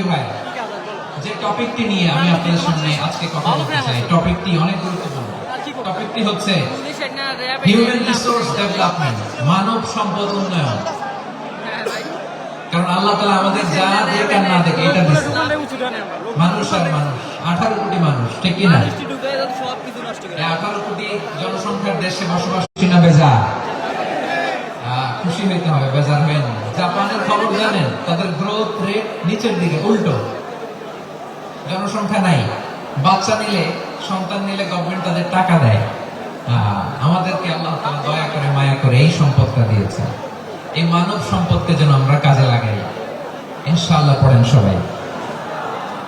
প্রিয় ভাই, যে টপিকটি নিয়ে আমি আপনাদের সামনে আজকে কথা বলতে চাই, টপিকটি অনেক গুরুত্বপূর্ণ। টপিকটি হচ্ছে হিউম্যান রিসোর্স ডেভেলপমেন্ট, মানব সম্পদ উন্নয়ন। কারণ আল্লাহ তাআলা আমাদের যা দেখ আর না দেখে এটা দিয়েছে। মানুষ আর মানুষ, 18 কোটি মানুষ, ঠিক কি না? 18 কোটি জনসংখ্যার দেশে বসবাস না বেজা, খুশি হইতে হবে, বেজার হয়ে না। জাপানের খবর জানেন? তাদের গ্রোথ রেট নিচের দিকে, উল্টো। জনসংখ্যা নাই, বাচ্চা নিলে, সন্তান নিলে গভর্নমেন্ট তাদের টাকা দেয়। আমাদেরকে আল্লাহ তাআলা দয়া করে মায়া করে এই সম্পদটা দিয়েছে। এই মানব সম্পদকে যেন আমরা কাজে লাগাই, ইনশাআল্লাহ। পড়েন সবাই।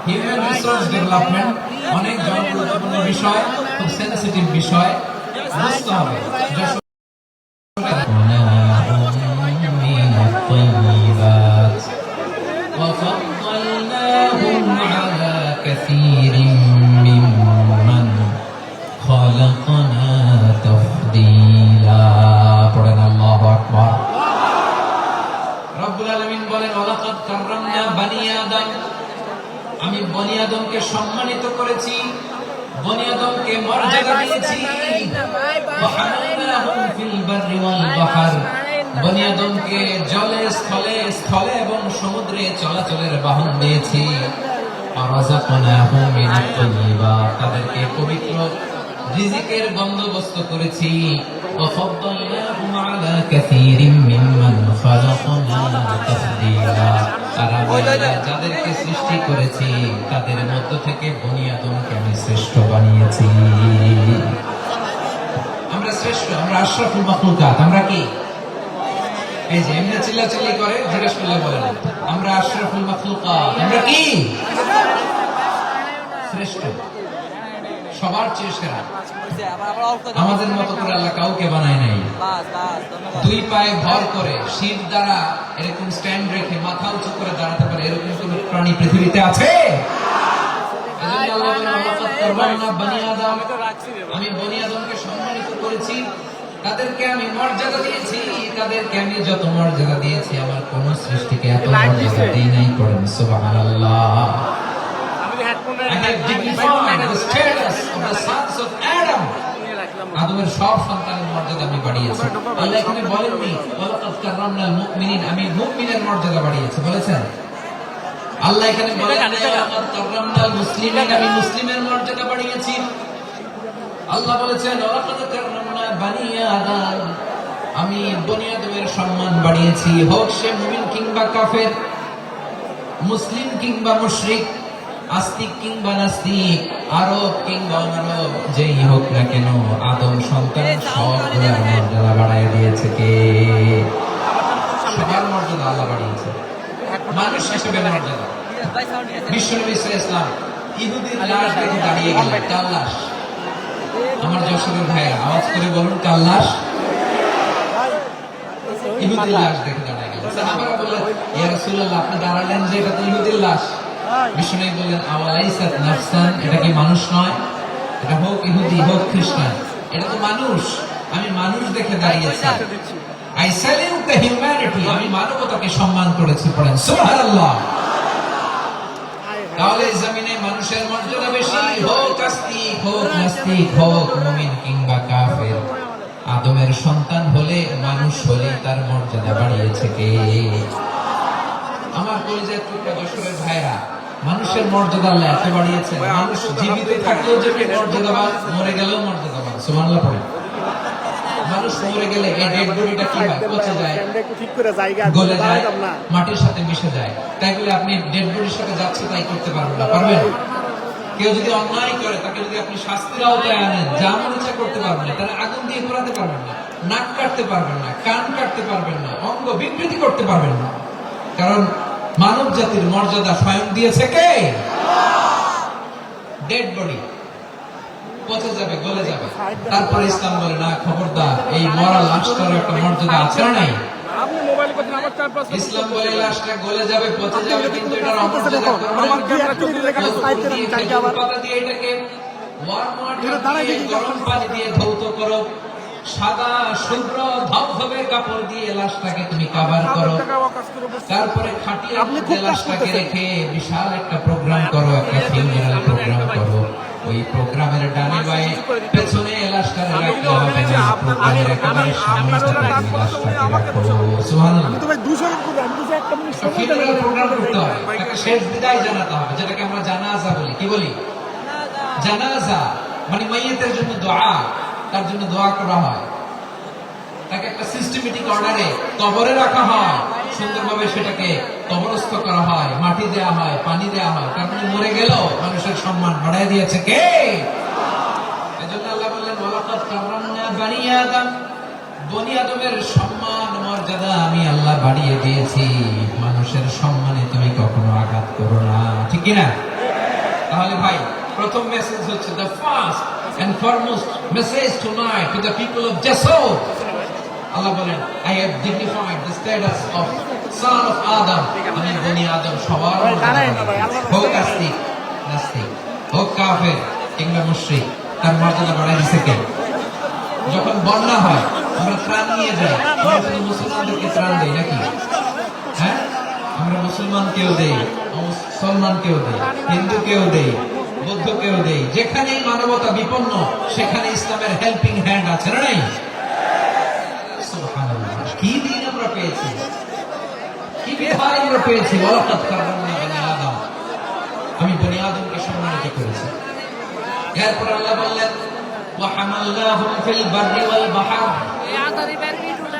হিউম্যান রিসোর্স ডেভেলপমেন্ট অনেক জনগুরুত্বপূর্ণ বিষয়, খুব সেনসিটিভ বিষয়, বুঝতে হবে। وفضلناهم على كثير ممن خلقنا تفضيلا পড়েন আল্লাহু আকবার। রব্বুল আলামিন বলেন, ওয়ালাকাদ কাররামনা বানি আদম, আমি বনি আদমকে সম্মানিত করেছি, বনি আদমকে মর্যাদা দিয়েছি। ওয়া হামালনাহুম ফিল বাররি ওয়াল বাহর, বনি আদমকে জলে, স্থলে, স্থলে এবং সমুদ্রে চলাচলের বাহন দিয়েছি। আরাযাকনাহুম মিনাত তাইয়্যিবাত, তাদেরকে পবিত্র রিজিকের বন্দোবস্ত করেছি। ওয়া ফাদ্দালনাহুম আলা কাসীরিম মিম্মান খালাকনা তাফদীলা, তারা যাদেরকে সৃষ্টি করেছি তাদের মধ্য থেকে বনি আদমকে আমি শ্রেষ্ঠ বানিয়েছি। আমরা শ্রেষ্ঠ, আমরা আশরাফুল মাখলুকাত। আমরা কি? এই যে এমনি চিল্লাচিল্লি করে, জিজ্ঞেস করলে বলেন আমরা আশরাফুল মাখলুকাত। আমরা কি? শ্রেষ্ঠ, সবার চেয়ে সেরা। আমাদের মতো করে আল্লাহ কাউকে বানায় নাই। দুই পায়ে ভর করে, শির দ্বারা এরকম স্ট্যান্ড রেখে মাথা উঁচু করে দাঁড়াতে পারে এরকম কোন প্রাণী পৃথিবীতে আছে? আমি বনি আদমকে সম্মানিত করেছি, তাদেরকে আমি মর্যাদা দিয়েছি। তাদেরকে আমি যত মর্যাদা দিয়েছি আমার কোন সৃষ্টিকে এত মর্যাদা দিই নাই। পড়েন সুবহানাল্লাহ। আদমের সব সন্তানের মর্যাদা আমি বাড়িয়েছি। আল্লাহ এখানে বলেননি ওয়ালাকাদ কাররামনাল মুমিনিন, আমি মুমিনের মর্যাদা বাড়িয়েছি, বলেছেন? আল্লাহ এখানে বলেন ওয়ালাকাদ কাররামনাল মুসলিমিন, আমি মুসলিমের মর্যাদা বাড়িয়েছি। আল্লাহ বলেছেন ওয়ালাকাদ কাররামনা বানি আদম, আমি বনি আদমের সম্মান বাড়িয়েছি। হোক সে মুমিন কিংবা কাফের, মুসলিম কিংবা মুশরিক, আস্তিক কিংবা নাস্তিক, আরব কিংবা অনারব, যেই হোক না কেন আদম সন্তান সবগুলোর মর্যাদা বাড়ায় দিয়েছে কে? সবার মর্যাদা আল্লাহ বাড়িয়েছে। মানুষ হিসেবে মর্যাদা। বিশ্বনবী ইসলাম ইহুদির লাশ দেখে দাঁড়িয়ে গেলেন। কার লাশ? আমার যশোরের ভাইয়া আওয়াজ করে বলুন, কার লাশ? ইহুদির লাশ দেখে দাঁড়িয়ে গেলেন। সাহাবারা বললেন, ইয়া রাসূলুল্লাহ, আপনি দাঁড়ালেন যে, এটা তো ইহুদির লাশ। বিশ্বনবী বললেন, আওয়ালাইসাত নাফসান, এটা কি মানুষ নয়? এটা হোক ইহুদি হোক খ্রিস্টান, এটা তো মানুষ। আমি মানুষ দেখে দাঁড়িয়েছি। আই স্যালিউট দ্য হিউম্যানিটি, আমি মানবতাকে সম্মান করেছি। পড়েন সুবহানাল্লাহ। তাহলে জমিনে মানুষের মর্যাদা বেশি, হোক আস্তিক হোক নাস্তিক, হোক মুমিন কিংবা কাফের। আদমের সন্তান হলে, মানুষ হলে তার মর্যাদা বাড়িয়েছে কে? আমার কলিজার টুকরা যশোরের ভাইরা, মানুষের মর্যাদা আল্লাহ এত বাড়িয়েছে। মানুষ জীবিত থাকলেও যে মর্যাদাবান, মরে গেলেও মর্যাদাবান। সুবহানাল্লাহ পড়ে। মানুষ মরে গেলে এই ডেড বডিটা কি হয়? পচে যায়, গলে যায়, মাটির সাথে মিশে যায়। তাই বলে আপনি ডেড বডির সাথে যাচ্ছে তাই করতে পারবেন না, পারবেন? কেউ যদি অন্যায় করে তাকে যদি আপনি শাস্তির আওতায় আনেন, যা মন ইচ্ছা করতে পারবেন না। তারা আগুন দিয়ে পোড়াতে পারবেন না, নাক কাটতে পারবেন না, কান কাটতে পারবেন না, অঙ্গ বিকৃতি করতে পারবেন না। কারণ মানব জাতির মর্যাদা স্বয়ং দিয়েছে কে? ডেড বডি পচে যাবে, গলে যাবে। তারপরে ইসলাম বলে না, খবরদার, এই মরা লাশটার একটা মর্যাদা আছে না নাই? ইসলাম বলে লাশটা গলে যাবে, পচে যাবে, কিন্তু এটার অমর্যাদা পাতা দিয়ে এটাকে গরম পানি দিয়ে ধৌত করো, সাদা শুভ্র ধবধবে কাপড় দিয়ে লাশটাকে তুমি কভার করো, তারপরে খাটিয়ার মধ্যে লাশটাকে রেখে বিশাল একটা প্রোগ্রাম করো, একটা ফিউনারাল প্রোগ্রাম করো। ওই প্রোগ্রামের ডানে বায়ে পেছনে লাশটাকে রাখতে হবে না, প্রোগ্রামের একেবারে সামনে তুমি লাশটাকে রাখো। সুবহানাল্লাহ। ফিউনারাল প্রোগ্রাম করতে হবে, একটা শেষ বিদায় জানাতে হবে, যেটাকে আমরা জানাজা বলি। কি বলি? জানাজা মানে মাইয়িতের জন্য দোয়া, তার জন্য দোয়া করা হয়, তাকে একটা সিস্টেমেটিক অর্ডারে কবরে রাখা হয়, সুন্দরভাবে সেটাকে কবরস্থ করা হয়, মাটি দেওয়া হয়, পানি দেওয়া হয়। তার মানে মরে গেল মানুষের সম্মান বাড়ায় দিয়েছে কে? এজন্য আল্লাহ বললেন ওয়ালাকাদ কাররামনা বানি আদম, বনি আদমের সম্মান মর্যাদা আমি আল্লাহ বাড়িয়ে দিয়েছি। মানুষের সম্মানে তুমি কখনো আঘাত করো না, ঠিক কি না? তাহলে ভাই, প্রথম মেসেজ হচ্ছে the first and foremost message tonight to the people of Jasur. Allah বলেন, I have dignified the status of son of Adam. আমি বনি আদম সবার হোক আস্তিক নাস্তিক, হোক কাফের কিংবা মুশরিক, তার মর্যাদা বাড়াই দিছে কে? যখন বন্যা হয় আমরা ত্রাণ নিয়ে যাই, আমরা শুধু মুসলমানদেরকে ত্রাণ দেই নাকি? হ্যাঁ, আমরা মুসলমানকেও দেই, মুসলমানকেও দেই, হিন্দুকেও দেই, বৌদ্ধকেও দেই। যেখানেই মানবতা বিপন্ন সেখানে ইসলামের হেল্পিং হ্যান্ড আছে না নাই? সুবহানাল্লাহ। কি দিন আমরা পেয়েছি, কি বিধান আমরা পেয়েছি। ওয়ালাকাদ কাররামনা বানি আদম, আমি বনি আদমকে সম্মানিত করেছি। এরপর আল্লাহ বললেন ওয়া হামালনাহুম ফিল বাররি ওয়াল বাহর,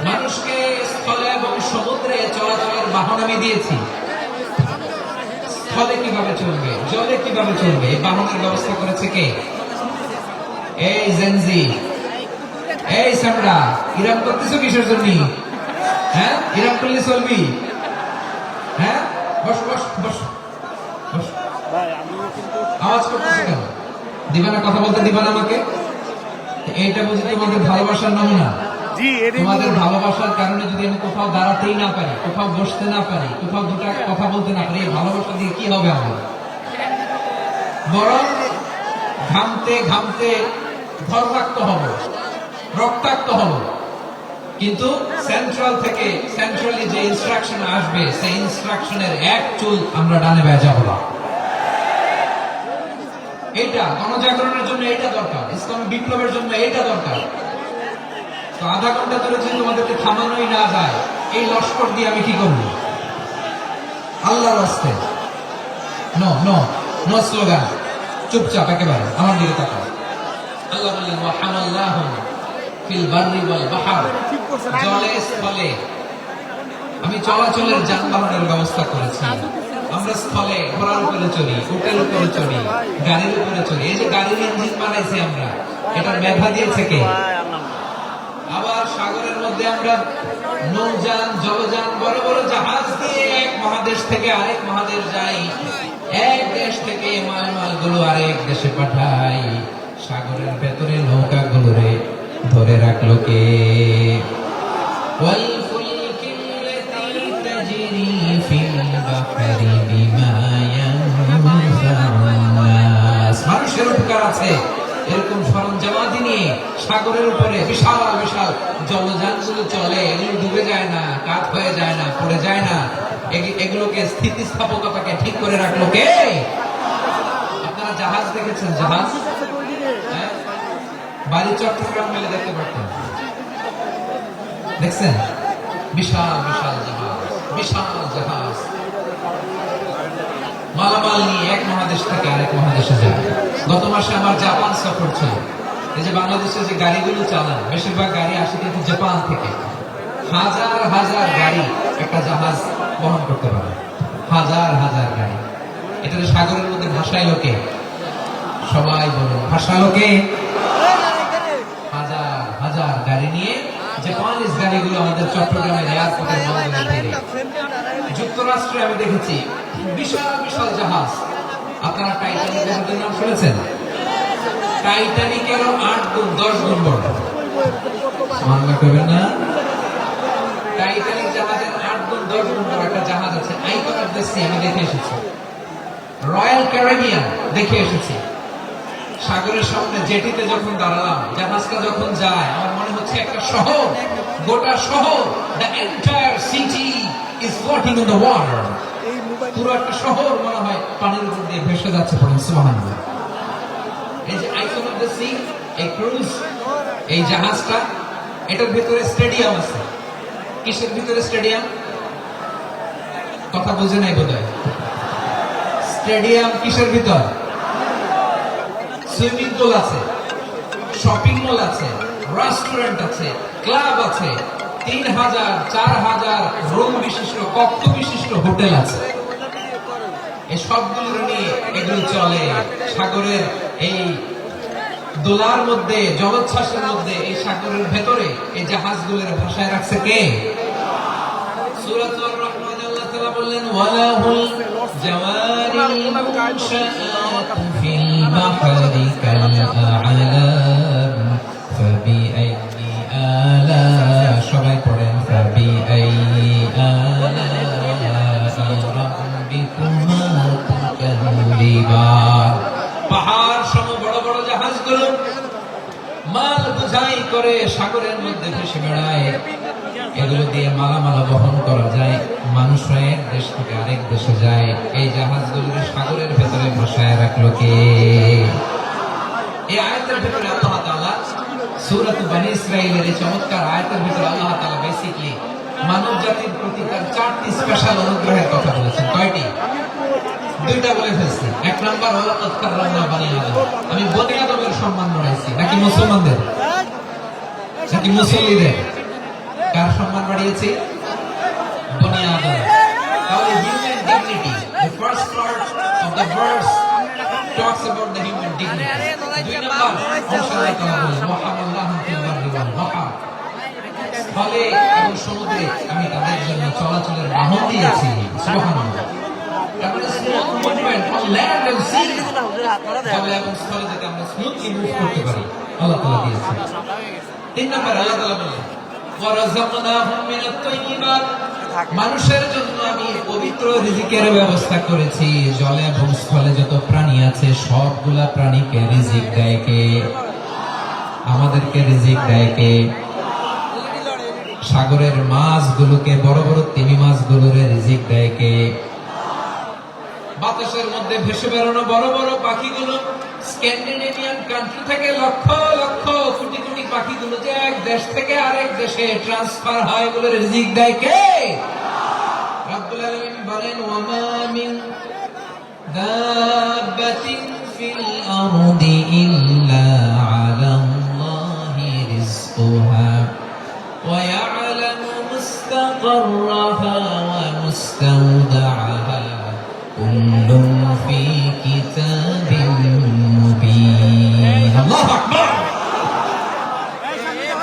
মানুষকে স্থলে এবং সমুদ্রে চলাচলের বাহন আমি দিয়েছি। স্থলে কিভাবে চলবে, জলে কিভাবে চলবে, এই বাহনের ব্যবস্থা করেছে কে? এই জেনজি, এই সামরা, ইরাম করতেছো কিসের জন্য? হ্যাঁ, ইরাম করলে চলবি? হ্যাঁ, বস বস বস বস। আওয়াজ করতেছো কেন? দিবা না, কথা বলতে দিবা না আমাকে? এইটা বুঝি তোমাদের ভালোবাসার নমুনা? তোমাদের ভালোবাসার কারণে যদি আমি কোথাও দাঁড়াতেই না পারি, কোথাও বসতে না পারি, কোথাও দুটা কথা বলতে না পারি, এই ভালোবাসা দিয়ে কি হবে আমার? বরং ঘামতে ঘামতে ধর্মাক্ত হব, রক্তাক্ত হব। কিন্তু সেন্ট্রাল থেকে, সেন্ট্রালি যে ইনস্ট্রাকশন আসবে, সেই ইনস্ট্রাকশনের এক চুল আমরা ডানে বায়ে যাব না। এইটা গণজাগরণের জন্য এইটা দরকার, ইসলামী বিপ্লবের জন্য এইটা দরকার। তো আধা ঘন্টা ধরে যদি তোমাদেরকে থামানোই না যায়, এই লস্কর দিয়ে আমি কি করবো? আল্লাহর রাস্তে নো নো নো স্লোগান, চুপচাপ একেবারে আমার দিকে তাকাও। আল্লাহ বললেন ওয়া হামালনাহুম ফিল বাররি ওয়াল বাহর, জলে স্থলে আমি চলাচলের যানবাহনের ব্যবস্থা করেছি। আমরা স্থলে ঘোড়ার উপরে চড়ি, উটের উপরে চড়ি, গাড়ির উপরে চড়ি। এই যে গাড়ির ইঞ্জিন বানাইছি আমরা, এটার মেধা দিয়েছে কে? আবার সাগরের মধ্যে আমরা নৌযান, জলযান, বড় বড় জাহাজ দিয়ে এক মহাদেশ থেকে আরেক মহাদেশ যাই, এক দেশ থেকে মালগুলো আরেক দেশে পাঠাই। সাগরের ভেতরে নৌকাগুলোরে ধরে রাখলো কে? ওয়াল ফুলকিল্লাতী তাজরি ফিল বাহরি বিমা ইয়ানফাউন নাস, মানুষের উপকার আছে এরকম সরঞ্জামাদি নিয়ে সাগরের উপরে বিশাল বিশাল জলযানগুলো চলে। এগুলো ডুবে যায় না, কাত হয়ে যায় না, পড়ে যায় না। এগুলোকে স্থিতিস্থাপকতাকে ঠিক করে রাখলো কে? আপনারা জাহাজ দেখেছেন? জাহাজ বাড়ি চট্টগ্রাম মেলে দেখতে পারতেন, দেখছেন? বিশাল বিশাল জাহাজ, বিশাল জাহাজ মালামাল নিয়ে এক মহাদেশ থেকে আরেক মহাদেশে যায়। গত মাসে আমার জাপান সফর ছিল। এই যে বাংলাদেশে যে গাড়িগুলো চালান, বেশিরভাগ গাড়ি আসে কিন্তু জাপান থেকে। হাজার হাজার গাড়ি একটা জাহাজ বহন করতে পারে, হাজার হাজার গাড়ি। এটা সাগরের মধ্যে ভাসাইলো কে? সবাই বলুন, ভাসালো কে? হাজার হাজার গাড়ি নিয়ে জাপানিজ গাড়িগুলো আমাদের চট্টগ্রামের এয়ারপোর্টের মধ্যে থেকে। যুক্তরাষ্ট্রে আমি দেখেছি বিশাল বিশাল জাহাজ। আপনারা টাইটানিক জাহাজের নাম শুনেছেন? টাইটানিকেরও 8 গুণ 10 গুণ বড়। মাননা করবেন না? টাইটানিক জাহাজের 8 গুণ 10 গুণ বড় একটা জাহাজ আছে, আইকন অফ দ্য সি, আমি দেখে এসেছি। রয়্যাল ক্যারিবিয়ান দেখে এসেছি। সাগরের সামনে জেটিতে যখন দাঁড়ালাম, জাহাজটা যখন যায়, আমার মনে হচ্ছে একটা শহর, গোটা শহর, the entire city is floating in the water, পুরো একটা শহর মনে হয় পানির উপর দিয়ে ভেসে যাচ্ছে। পড়েন সুবহানাল্লাহ। এই যে আইকন অফ দ্য সি, এই ক্রুজ, এই জাহাজটা, এটার ভিতরে স্টেডিয়াম আছে। কিসের ভিতরে স্টেডিয়াম? কথা বুঝে নাই বোধহয়। স্টেডিয়াম কিসের ভিতর? সুইমিং পুল আছে, শপিং মল আছে, রেস্টুরেন্ট আছে, ক্লাব আছে, 3000 4000 রুম বিশিষ্ট, কক্ষ বিশিষ্ট হোটেল আছে। এই সবগুলো নিয়ে এগুলো চলে সাগরের এই দোলার মধ্যে, জলোচ্ছ্বাসের মধ্যে, এই সাগরের ভেতরে এই জাহাজগুলোর ভাষায় রাখছে কে? সূরাতুর রহমান আল্লাহ তাআলা বললেন ওয়ালাহুল জাওয়ারিল মুনশাআতু ফিল বাহরি কাল আ'লাম ফাবিআইয়ি আলা, সবাই পড়েন ফাবিআইয়ি আলা রাব্বিকুমা তুকাল্লিবান। পাহাড় সম বড় বড় জাহাজগুলো মাল বোঝাই করে সাগরের মধ্যে ভেসে বেড়ায়। এগুলো দিয়ে মালামাল বহন করা যায়, মানুষরা এক দেশ থেকে আরেক দেশে যায়। এই জাহাজগুলো সাগরের ভেতরে ভাসায় রাখলো কে? এই আয়াতের ভিতরে আল্লাহ তাআলা সূরা বনী ইসরাঈলের এই চমৎকার আয়াতের ভিতরে আল্লাহ তাআলা বেসিক্যালি মানব জাতির প্রতি তার 4টি স্পেশাল অনুগ্রহের কথা বলেছেন। কয়টি? 2টা বলে ফেলছি। এক নাম্বার হলো কাররামনা বনী আদম, আমি বনী আদমের সম্মান বাড়াইছি। নাকি মুসলমানদের? নাকি মুসল্লিদের? কার সম্মান বাড়িয়েছি? বনী আদম। তাহলে human dignity, the first part of the verse talks about the human dignity. 2 number অংশে কথা বলে মুহাম্মাদুল্লাহ ফিল বাররি ওয়াল বাহর, ফলে এবং সমুদ্রে আমি তাদের জন্য চলাচলের বাহন দিয়েছি। সুবহানাল্লাহ। তারপরে smooth movement on land and sea, জলে এবং স্থলে যাতে আমরা স্মুথলি মুভ করতে পারি আল্লাহ তাআলা দিয়েছেন। 3 নাম্বার আল্লাহ তাআলা বলেন ওয়ারাযাকনাহুম মিনাত তাইয়্যিবাত, মানুষের জন্য আমি পবিত্র রিজিকের ব্যবস্থা করেছি। জলে এবং স্থলে যত প্রাণী আছে সবগুলা প্রাণীকে রিজিক দেয় কে? আমাদেরকে রিজিক দেয় কে? সাগরের মাছগুলোকে, বড় বড় তিমি মাছগুলোর রিজিক দেয় কে? বাতাসের মধ্যে ভেসে বেড়ানো বড় বড় পাখিগুলো, স্ক্যান্ডিনেভিয়ান কান্ট্রি থেকে লক্ষ লক্ষ কোটি কোটি পাখিগুলো যে এক দেশ থেকে আরেক দেশে ট্রান্সফার হয়, এগুলোর রিজিক দেয় কে? রব্বুল আলামিন বলেন ওয়ামা মিন দাব্বাতিন ফিল আরদি ইল্লা আলাল্লাহি রিজকুহা ওয়া ইয়ালামু মুস্তাকাররাহা ওয়া মুস্তাওদাআহা কুল্লুন ফি কিতাবিন মুবিন। আল্লাহু আকবার।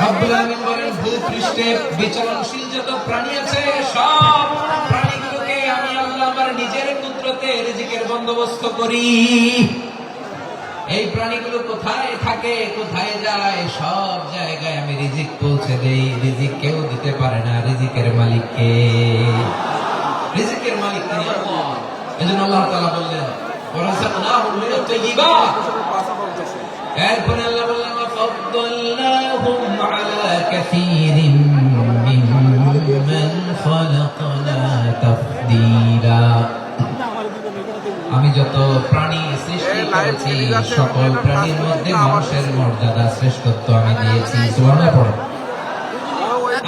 রব্বুল আলামিন বলেন ভূপৃষ্ঠে বিচরণশীল যত প্রাণী আছে সব প্রাণীগুলোকে আমি আল্লাহ আমার নিজের কুদরতে রিজিকের বন্দোবস্ত করি। এই প্রাণীগুলো কোথায় থাকে, কোথায় যায়, সব জায়গায় আমি রিজিক পৌঁছে দেই। রিজিক কেউ দিতে পারে না, রিজিকের মালিক কে? রিজিকের মালিক তিনি আল্লাহ। এজন্য আল্লাহ তাআলা বললেন ওয়ারাযাকনাহুম মিনাত তাইয়্যিবাত। এরপরে আল্লাহ বললেন ওয়াফাদ্দালনাহুম আলা কাসীরিন মিম্মান খালাকনা তাফদীলা। আমি যত প্রাণী সৃষ্টি করেছি সকল প্রাণীর মধ্যে মানুষের মর্যাদা শ্রেষ্ঠত্ব আমি দিয়েছি। সুবহানাল্লাহ পড়ে।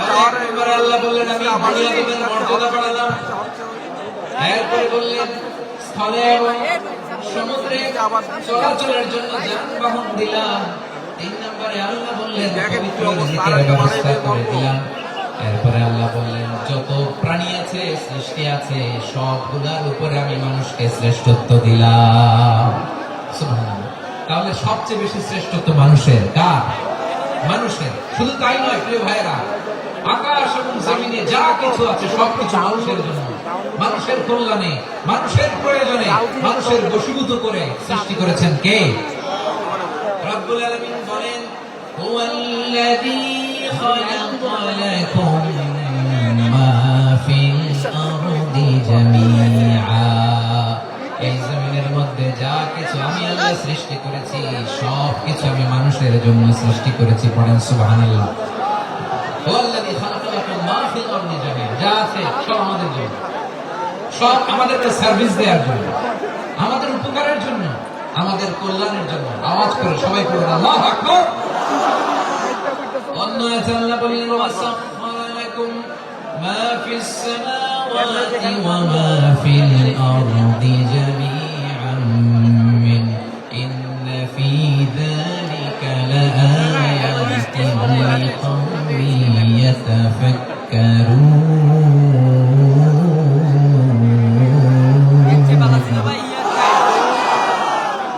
তারপরে আল্লাহ বললেন আমি বনী আদমের মর্যাদা বাড়ালাম। এরপরে বললেন স্থলে এবং সমুদ্রে চলাচলের জন্য যানবাহন দিলাম। 3 নম্বরে আল্লাহ বললেন পবিত্র রিজিকের ব্যবস্থা করে দিলাম। এরপরে আল্লাহ বললেন যত প্রাণী আছে, সৃষ্টি আছে, সবগুলোর উপরে আমি মানুষকে শ্রেষ্ঠত্ব দিলাম। সুবহানাল্লাহ। তাহলে সবচেয়ে বেশি শ্রেষ্ঠত্ব মানুষের। কার? মানুষের। শুধু তাই নয় প্রিয় ভাইরা, আকাশ এবং জমিনে যা কিছু আছে সবকিছু মানুষের জন্য, মানুষের কল্যাণে, মানুষের প্রয়োজনে, মানুষের বশীভূত করে সৃষ্টি করেছেন কে? রব্বুল আলামিন বলেন হুয়াল্লাযী খালাকা লাকুম মা ফিল আরদি জামিআ। এই জমিনের মধ্যে যা কিছু আমি আল্লাহ সৃষ্টি করেছি সব কিছু আমি মানুষের জন্য সৃষ্টি করেছি। পড়েন সুবহানাল্লাহ। ওয়াল্লাযী খালাকা লাকুম মা ফিল আরদি জামিআ, যা আছে সব আমাদের জন্য, সব আমাদেরকে সার্ভিস দেওয়ার জন্য, আমাদের উপকারের জন্য, আমাদের কল্যাণের জন্য। আওয়াজ করে সবাই পড়ুন আল্লাহু আকবার। অন্য আয়াতে আল্লাহ বলেন ওয়াসাখখারা লাকুম মা ফিস সামাওয়াতি ওয়া মা ফিল আরদি জামিআন মিন ইন্না ফি যালিকা লাআয়াতিন লিকাওমিন ইয়াতাফাক্কারুন।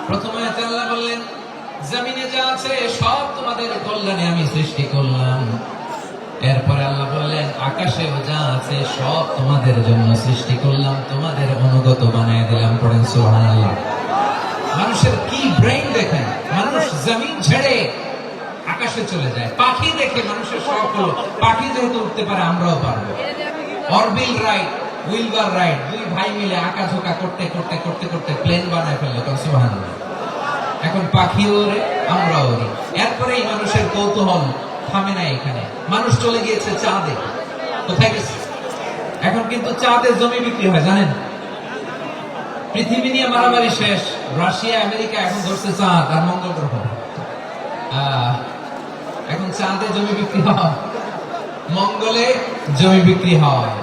প্রথমে আল্লাহ বললেন জমিনে যা আছে সব তোমাদের কল্যাণে আমি সৃষ্টি করলাম। এরপরে আল্লাহ বললেন আকাশেও যা আছে সব তোমাদের জন্য সৃষ্টি করলাম, তোমাদের অনুগত বানিয়ে দিলাম। পড়েন সুবহানাল্লাহ। মানুষের কি ব্রেইন দেখেন, মানুষ জমিন ছেড়ে আকাশে চলে যায়। পাখি দেখে মানুষের শখ হলো পাখি যেহেতু উঠতে পারে আমরাও পারবো। অরবিল রাইট, উইলবার রাইট, দুই ভাই মিলে আঁকা ঝোঁকা করতে করতে করতে করতে প্লেন বানায় ফেললো। সুবহানাল্লাহ। এখন পাখি ওরে, আমরাও ওরে। এরপরে এই মানুষের কৌতূহল থামে না এখানে। মানুষ চলে গিয়েছে চাঁদে। কোথায় গেছে? এখন কিন্তু চাঁদে জমি বিক্রি হয় জানেন। পৃথিবী নিয়ে মারামারি শেষ। রাশিয়া আমেরিকা এখন ধরছে চাঁদ আর মঙ্গল গ্রহ। এখন চাঁদে জমি বিক্রি হয়, মঙ্গলে জমি বিক্রি হয়।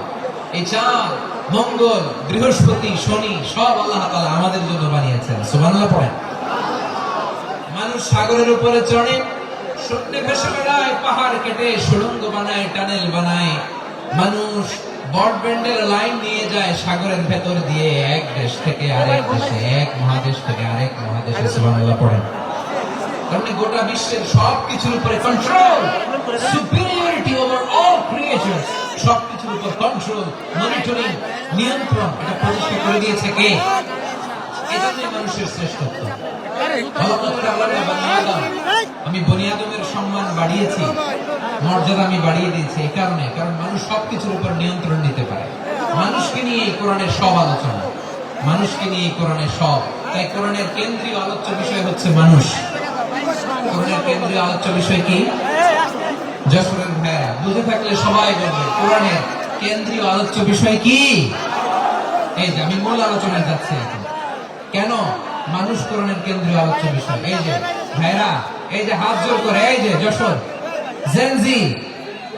এই চাঁদ, মঙ্গল, বৃহস্পতি, শনি সব আল্লাহ তাআলা আমাদের জন্য বানিয়েছেন। সুবহানাল্লাহ পড়েন। মানুষ সাগরের উপরে চড়ে, শূন্যে ভেসে বেড়ায়, পাহাড় কেটে সুড়ঙ্গ বানায়, টানেল বানায়। মানুষ ব্রডব্যান্ডের লাইন নিয়ে যায় সাগরের ভেতর দিয়ে, এক দেশ থেকে আরেক দেশে, এক মহাদেশ থেকে আরেক মহাদেশে। সুবহানাল্লাহ পড়েন। কারণ গোটা বিশ্বের সবকিছুর উপরে control, superiority over all creations, সবকিছুর উপর কন্ট্রোল, মনিটরিং, নিয়ন্ত্রণ এটা প্রতিষ্ঠা করে দিয়েছে কে? এজন্যই মানুষের শ্রেষ্ঠত্ব। আমি বনি আদমের সম্মান বাড়িয়েছি, মর্যাদা আমি বাড়িয়ে দিয়েছি এই কারণে, কারণ মানুষ সবকিছুর উপর নিয়ন্ত্রণ নিতে পারে। মানুষকে নিয়ে এই কোরআনের সব আলোচনা, মানুষকে নিয়ে এই কোরআনের সব। তাই কোরআনের কেন্দ্রীয় আলোচ্য বিষয় হচ্ছে মানুষ। কোরআনের কেন্দ্রীয় আলোচ্য বিষয় কি? যশোরের ভাইয়া বুঝে থাকলে সবাই বলবে কোরআনের কেন্দ্রীয় আলোচ্য বিষয় কি? এই যে আমি মূল আলোচনায় যাচ্ছি এখন। কেন মানুষ কোরআনের কেন্দ্রীয় আলোচ্য বিষয়? এই যে ভাইরা, এই যে হাত জোর করে, এই যে Jessore Gen Z,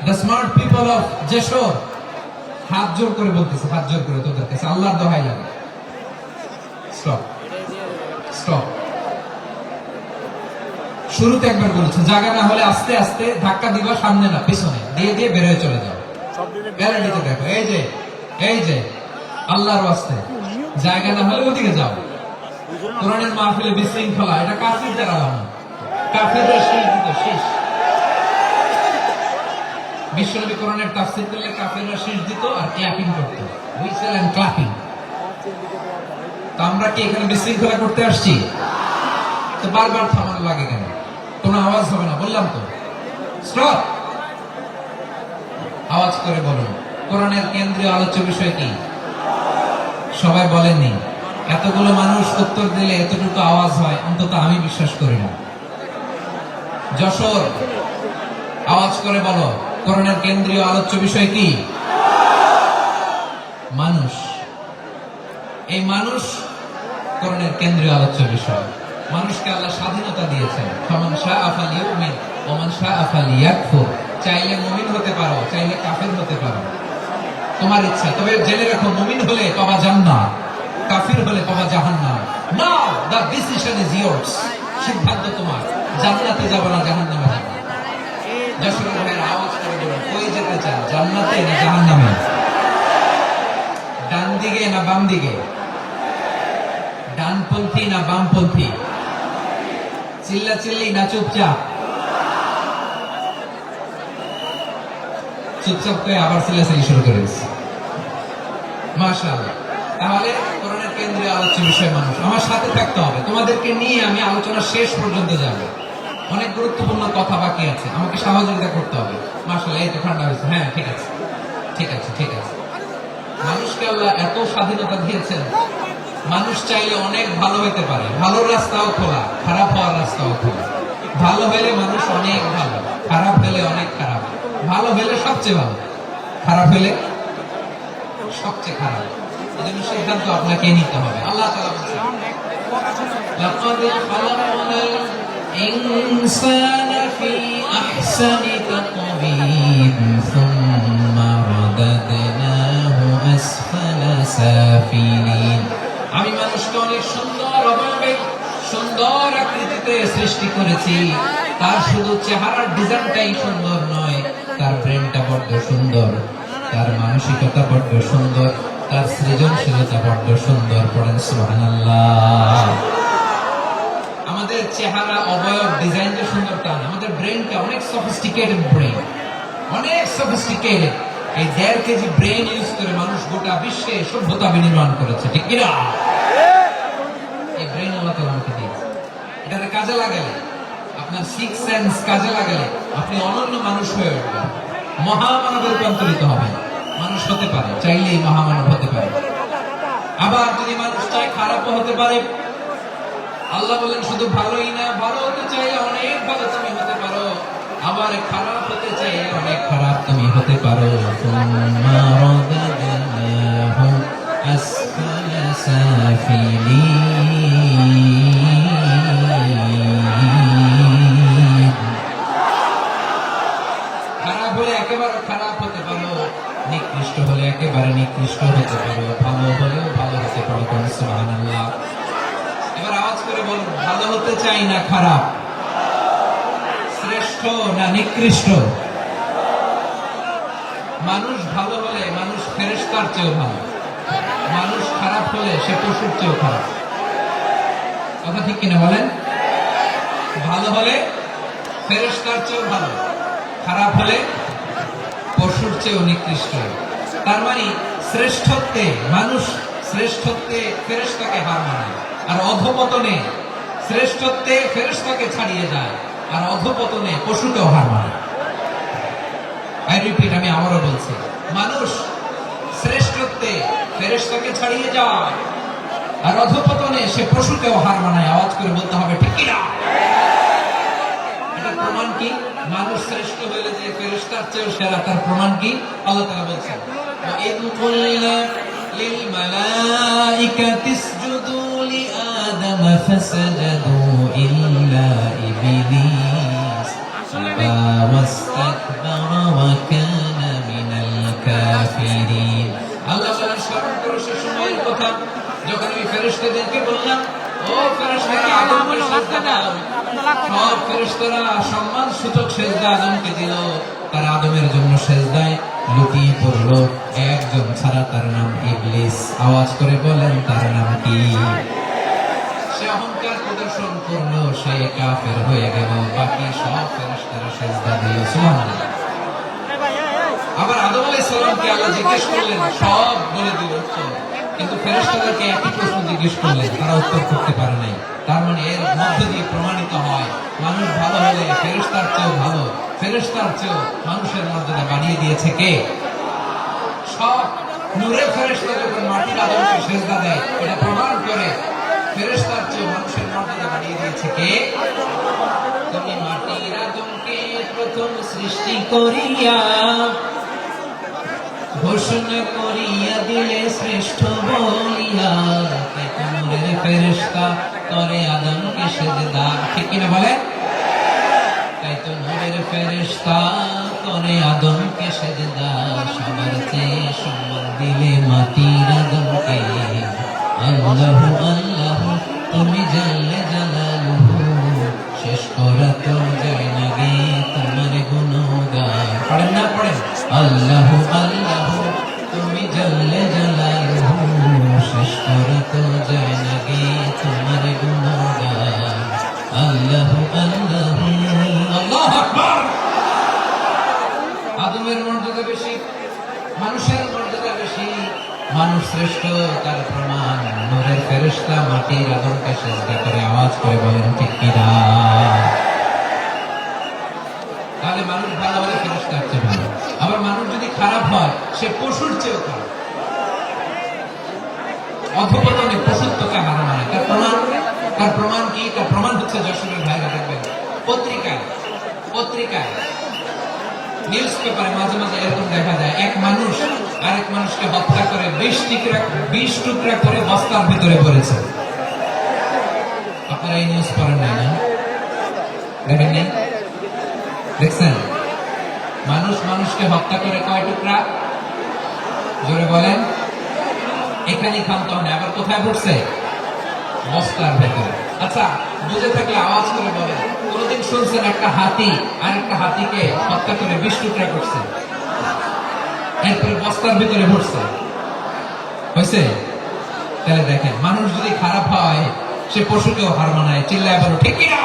the smart people of Jessore, হাত জোর করে বলতেছে, হাত জোর করে তোদের কাছে আল্লাহর দোহাই লাগে, স্টপ স্টপ। শুরুতে একবার বলেছে জায়গা না হলে আস্তে আস্তে ধাক্কা দিবা, সামনে না পিছনে দিয়ে দিয়ে বের হয়ে চলে যাও। গ্যারান্টিতে দেখো, এই যে এই যে আল্লাহর ওয়াস্তে জায়গা না হলে ওদিকে যাও। কোরআনের মাহফিলে বিশৃঙ্খলা, এটা কাফিরদের আলামত। কাফিররা শীষ দিত, শীষ। বিশ্বনবী কোরআনের তাফসীর করলে কাফিররা শীষ দিত আর ক্ল্যাপিং করত, হুইসেল এন্ড ক্ল্যাপিং। তো আমরা কি এখানে বিশৃঙ্খলা করতে আসছি? তো বারবার থামানো লাগে কেন? কোনো আওয়াজ হবে না, বললাম তো স্টপ। আওয়াজ করে বলুন কোরআনের কেন্দ্রীয় আলোচ্য বিষয় কি? সবাই বলেননি। এতগুলো মানুষ উত্তর দিলে এতটুকু আওয়াজ হয়, অন্তত আমি বিশ্বাস করি না। যশোর আওয়াজ করে বলো কোরআনের কেন্দ্রীয় আলোচ্য বিষয় কি? মানুষ। এই মানুষ কোরআনের কেন্দ্রীয় আলোচ্য বিষয়। মানুষকে আল্লাহ স্বাধীনতা দিয়েছেন। ফামান শাআ ফালিউমিন ওয়া মান শাআ ফালিয়াকফুর। চাইলে মুমিন হতে পারো, চাইলে কাফের হতে পারো, তোমার ইচ্ছা। তবে জেনে রাখো, মুমিন হলে পাবা জান্নাত, কাফির হলে পাবা জাহান্নাম। নাও দ্য ডিসিশন ইজ ইয়ার্স। সিদ্ধান্ত তোমার, জান্নাতে যাবে না জাহান্নামে যাবে। যশোরের ভাইয়ের আওয়াজ করে বলুন কই যেতে চান, জান্নাতে না জাহান্নামে? ডান দিকে না বাম দিকে? ডানপন্থী না বামপন্থী? চিল্লা চিল্লি না চুপচাপ? চুপচাপ করে আবার চিল্লাচিল্লি শুরু করে দিচ্ছে। মাশাআল্লাহ। তাহলে কোরআনের কেন্দ্রীয় আলোচ্য বিষয় মানুষ। আমার সাথে থাকতে হবে, তোমাদেরকে নিয়ে আমি আলোচনা শেষ পর্যন্ত যাব। অনেক গুরুত্বপূর্ণ কথা বাকি আছে, আমাকে সহযোগিতা করতে হবে। মাশাআল্লাহ, এই তো ঠান্ডা হয়েছে। হ্যাঁ ঠিক আছে, ঠিক আছে, ঠিক আছে। মানুষকে আল্লাহ এত স্বাধীনতা দিয়েছেন, মানুষ চাইলে অনেক ভালো হতে পারে, ভালো রাস্তাও খোলা, খারাপ হওয়ার রাস্তাও খোলা। ভালো হলে মানুষ অনেক ভালো, খারাপ হলে অনেক খারাপ। ভালো হলে সবচেয়ে ভালো, খারাপ হলে সবচেয়ে খারাপ। এজন্য সিদ্ধান্ত আপনাকে নিতে হবে। আল্লাহ তাআলা বলেছেন, লাকাদ খালাকনাল ইনসানা ফি আহসানি তাকওয়িম সুম্মা রাদাদনাহু আসফালা সাফিলিন। আমি মানুষকে অনেক সুন্দর অবয়বে, সুন্দর আকৃতিতে সৃষ্টি করেছি। তার শুধু চেহারার ডিজাইনটাই সুন্দর নয়, তার ব্রেনটা বড্ড সুন্দর, তার মানসিকতা বড্ড সুন্দর, তার সৃজনশীলতা বড্ড সুন্দর। পড়েন সুবহানাল্লাহ। আমাদের চেহারা, অবয়ব, ডিজাইনটা সুন্দর তা না, আমাদের ব্রেনটা অনেক সফিস্টিকেটেড ব্রেন, অনেক সফিস্টিকেটেড। এই 1.5 কেজি ব্রেন ইউজ করে মানুষ গোটা বিশ্বে সভ্যতা বিনির্মাণ করেছে, ঠিক কিনা? এই ব্রেন আল্লাহ তাআলা আমাকে দিয়েছে। এটাকে কাজে লাগালে, আপনার সিক্স সেন্স কাজে লাগালে আপনি অনন্য মানুষ হয়ে উঠবেন, মহামানবে রূপান্তরিত হবেন। মানুষ হতে পারে, চাইলেই মহামানব হতে পারে। আবার যদি মানুষ চায় খারাপও হতে পারে। আল্লাহ বলেন শুধু ভালোই না, ভালো হতে চাইলে অনেক ভালো তুমি হতে পারো, আবার খারাপ হতে চাইলে অনেক খারাপ তুমি হতে পারো। সুম্মা রাদাদনাহু আসফালা সাফিলিন। খারাপ হলে একেবারে খারাপ হতে পারো, নিকৃষ্ট হলে একেবারে নিকৃষ্ট হতে পারো, ভালো হলেও ভালো হতে পারো। সুবহানাল্লাহ। এবার আওয়াজ করে বলুন, ভালো হতে চাই না খারাপ? শ্রেষ্ঠ না নিকৃষ্ট? মানুষ ভালো হলে মানুষ ফেরেশতার চেয়েও ভালো, মানুষ খারাপ হলে সে পশুর চেয়েও খারাপ। কথা ঠিক কিনা বলেন? ভালো হলে ফেরেশতার চেয়েও ভালো, খারাপ হলে পশুর চেয়েও নিকৃষ্ট। তার মানে শ্রেষ্ঠত্বে মানুষ, শ্রেষ্ঠত্বে ফেরেশতাকে হার মানায়, আর অধপতনে শ্রেষ্ঠত্বে ফেরেশতাকে ছাড়িয়ে যায়, আর অধপতনে পশুকেও হার মানায়। আই রিপিট, আমি আবারও বলছি, মানুষ শ্রেষ্ঠত্বে ফেরেশতাকে ছাড়িয়ে যায়, আর অধপতনে সে পশুকেও হার মানায়। আওয়াজ করে বলতে হবে, ঠিক কিনা? এটা প্রমাণ কি? মানুষ শ্রেষ্ঠ হইলে যে ফেরেশতার চেয়েও সেরা, তার প্রমাণ কি? আল্লাহ তাআলা বলছেন, ওয়া ইয কুলনা লিল মালাইকাতি ইসজুদু লিআদামা ফাসাজাদু ইল্লা ইবলিস আবা ওয়াস্তাকবারা ওয়া কানা মিনাল কাফিরিন। আল্লাহ তাআলা স্মরণ করো সে সময়ের কথা যখন আমি ফেরেশতাদেরকে বললাম, ও ফেরেশতারা আদমকে সিজদা দাও। সব ফেরেশতারা সম্মান সূচক সিজদা আদমকে দিল। তারা আদমের জন্য সিজদায় লুটিয়ে পড়লো, একজন ছাড়া, তার নাম ইবলিস। আওয়াজ করে বলেন, তার নাম কি? সে অহংকার প্রদর্শন করলো, সে কাফের হয়ে গেল। বাকি সব ফেরেশতারা সিজদা দিল। সুবহানাল্লাহ। আবার আদম আলাইহিস সালামকে আল্লাহ জিজ্ঞেস করলেন, সব বলে দিল উত্তর, কিন্তু ফেরেশতাদেরকে একই প্রশ্ন জিজ্ঞেস করলেন, তারা উত্তর করতে পারে নাই। তার মানে এর মধ্য দিয়ে প্রমাণিত হয়, মানুষ ভালো হলে ফেরেশতার চেয়েও ভালো, ফেরেশতার চেয়েও মানুষের মর্যাদা বাড়িয়ে দিয়েছে কে? সব নূরের ফেরেশতা যখন মাটির আদমকে সিজদা দেয়, এটা প্রমাণ করে ফেরেশতার চেয়েও মানুষের মর্যাদা বাড়িয়ে দিয়েছে কে? তুমি মাটির আদমকে প্রথম সৃষ্টি করিয়া ঘোষণা করিয়া দিলে শ্রেষ্ঠ বলিয়া, নূরের ফেরেশতা করে আদমকে সিজদা। ঠিক কিনা বলেন? তাই তো নূরের ফেরেশতা করে আদমকে সিজদা। সবার চেয়ে সম্মান দিলে মাটির আদমকে। আল্লাহু আল্লাহু তুমি জাল্লে জালালুহু, শেষ করা তো যায় না গে তোমার গুণগান। পড়েন না? পড়েন। আল্লাহু আল্লাহু তুমি জাল্লে জালালুহু, শেষ করা তো যায় না গে তোমার গুণগান। আল্লাহু আল্লাহু। আল্লাহু আকবার। আদমের মর্যাদা বেশি, মানুষের মর্যাদা বেশি, মানুষ শ্রেষ্ঠ, তার প্রমাণ নূরের ফেরেশতা মাটির আদমকে সিজদা করে। আওয়াজ করে বলেন, ঠিক কিনা? তাহলে মানুষ ভালো হলে ফেরেশতার চেয়ে ভালো। আবার মানুষ যদি খারাপ হয়, সে পশুর চেয়েও খারাপ। অধপতনে পশুত্ব পত্রিকায় নিউজ পেপারে মাঝে মাঝে এরকম দেখা যায়, এক মানুষ আরেক মানুষকে হত্যা করে 20 টুকরা করে বস্তার ভিতরে পড়েছে। আপনারা এই নিউজ পড়েন নাই না? দেখেননি? দেখছেন? মানুষ মানুষকে হত্যা করে কয় টুকরা? জোরে বলেন। এখানে ক্ষান্ত হয় না, আবার কোথায় পড়ছে? বস্তার ভেতরে। আচ্ছা, বুঝে থাকলে আওয়াজ করে বলেন, কোনদিন শুনছেন একটা হাতি আর একটা হাতিকে হত্যা করে 20 টুকরা করছে, এরপরে বস্তার ভিতরে পড়ছে? হয়েছে? তাহলে দেখেন, মানুষ যদি খারাপ হয় সে পশুকেও হার মানায়। চিল্লায় বলো ঠিক কিনা?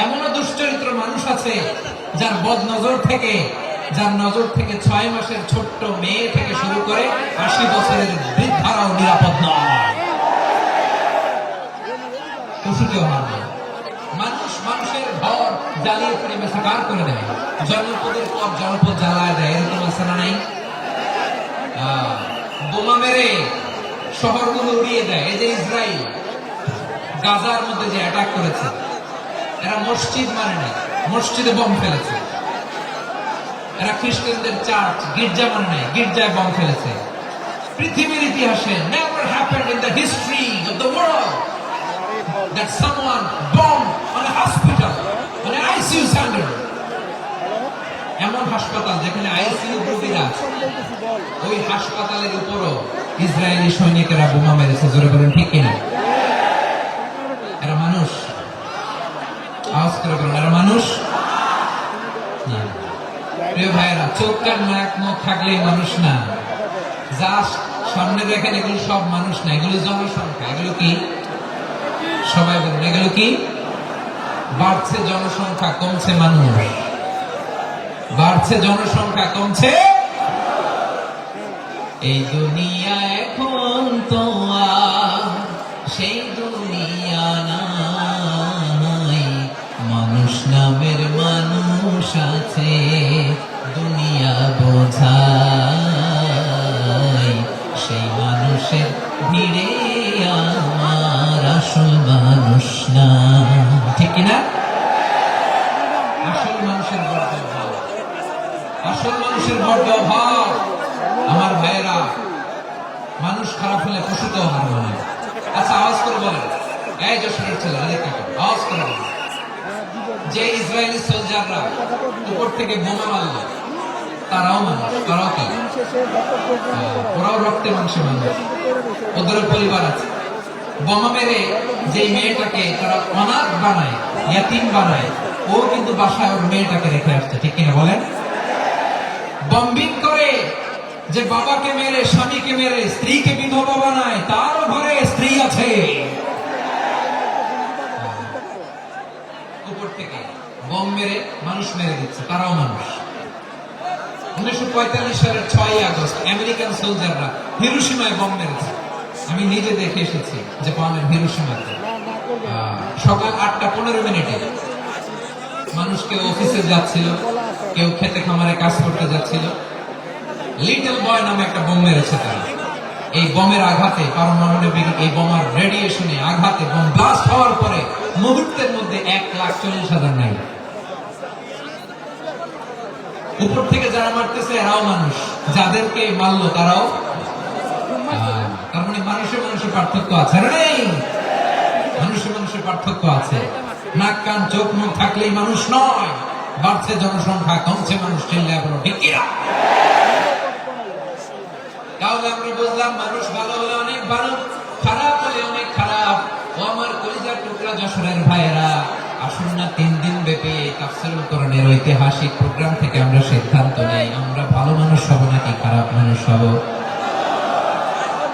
এমনও দুশ্চরিত্র মানুষ আছে যার নজর থেকে 6 মাসের ছোট্ট মেয়ে থেকে শুরু করে 80 বছরের বৃদ্ধারাও নিরাপদ নয়। পশুকেও হার মানায়। মানুষ মানুষের ঘর জ্বালিয়ে পুড়ে মেসাকার করে দেয়, জনপদের পর জনপদ জ্বালায় দেয়। এরকম আছে না নাই? বোমা মেরে শহরগুলো উড়িয়ে দেয়। এই যে ইসরায়েল গাজার মধ্যে যে অ্যাটাক করেছে, এরা মসজিদ মানে নাই, মসজিদে বোম ফেলেছে। এরা খ্রিস্টানদের চার্চ গির্জা মানে নাই, গির্জায় বোম ফেলেছে। পৃথিবীর ইতিহাসে never happened in the history of the world that someone bombed on a hospital, on an ICU center. এমন হাসপাতাল যেখানে আইসিইউ রোগীরা আছে, ওই হাসপাতালের উপরও ইসরায়েলি সৈনিকেরা বোমা মেরেছে। জোরে বলেন ঠিক কিনা? এরা মানুষ? আওয়াজ করে বলেন, এরা মানুষ? প্রিয় ভাইয়েরা, চোখ কান নাক মুখ থাকলেই মানুষ না। যা সামনে দেখেন এগুলো সব মানুষ না, এগুলো জনসংখ্যা। এগুলো কি? সবাই বলুন, এগুলো কি? বাড়ছে জনসংখ্যা, কমছে মানুষ। বাড়ছে জনসংখ্যা, কমছে। এই দুনিয়া এখন তো আর সেই দুনিয়া নাই, মানুষ নামের মানুষ আছে, দুনিয়া বোঝায়, সেই মানুষের ভিড়ে আমার আসল মানুষ না। ঠিক কিনা? আসল মানুষের বড্ড অভাব, আসল মানুষের বড্ড অভাব। আমার ভাইয়েরা, মানুষ খারাপ হলে পশুকেও হার মানায়। আচ্ছা, আওয়াজ করে বলেন, এই যশোরের ছেলে আওয়াজ করে বলেন, যে ইসরায়েলি সোলজাররা উপর থেকে বোমা মারল, তারাও মানুষ? তারাও কি? ওরাও রক্তে মাংসে মানুষ, ওদের পরিবার আছে। বোমা মেরে যে মেয়েটাকে তারা অনাথ বানায়, ইয়াতিম বানায়, ও কিন্তু বাসায় ওর মেয়েটাকে রেখে আসছে। ঠিক কিনা বলেন? বম্বিং করে যে বাবাকে মেরে, স্বামীকে মেরে স্ত্রীকে বিধবা বানায়, তার ঘরে স্ত্রী আছে। উপর থেকে বম মেরে মানুষ মেরে দিচ্ছে, তারাও মানুষ। 1945 সালের 6 আগস্ট আমেরিকান সোলজাররা হিরোশিমায় বম মেরেছে। আমি নিজে দেখে এসেছি জাপানের হিরোশিমাতে। সকাল 8:15 মানুষ কেউ অফিসে যাচ্ছিল, কেউ খেতে খামারে কাজ করতে যাচ্ছিল। লিটল বয় নামে একটা বোম মেরেছে তারা। এই বোমের আঘাতে, পারমাণবিক এই বোমার রেডিয়েশনে আঘাতে বোম ব্লাস্ট হওয়ার পরে মুহূর্তের মধ্যে 1,40,000 নাই। উপর থেকে যারা মারতেছে এরাও মানুষ, যাদেরকে মারলো তারাও। তার মানে মানুষের মানুষের পার্থক্য আছে না? নেই? মানুষের মানুষের পার্থক্য আছে। নাক কান চোখ মুখ থাকলেই মানুষ নয়। বাড়ছে জনসংখ্যা, কমছে মানুষ। চিল্লায় বলো ঠিক কিনা? তাহলে আমরা বুঝলাম, মানুষ ভালো হলে অনেক ভালো, খারাপ হলে অনেক খারাপ। ও আমার কলিজার টুকরা যশোরের ভাইয়েরা, আসুন না 3 দিন ব্যাপী তাফসীরুল কোরআনের ঐতিহাসিক প্রোগ্রাম থেকে আমরা সিদ্ধান্ত নেই, আমরা ভালো মানুষ হব নাকি খারাপ মানুষ হব।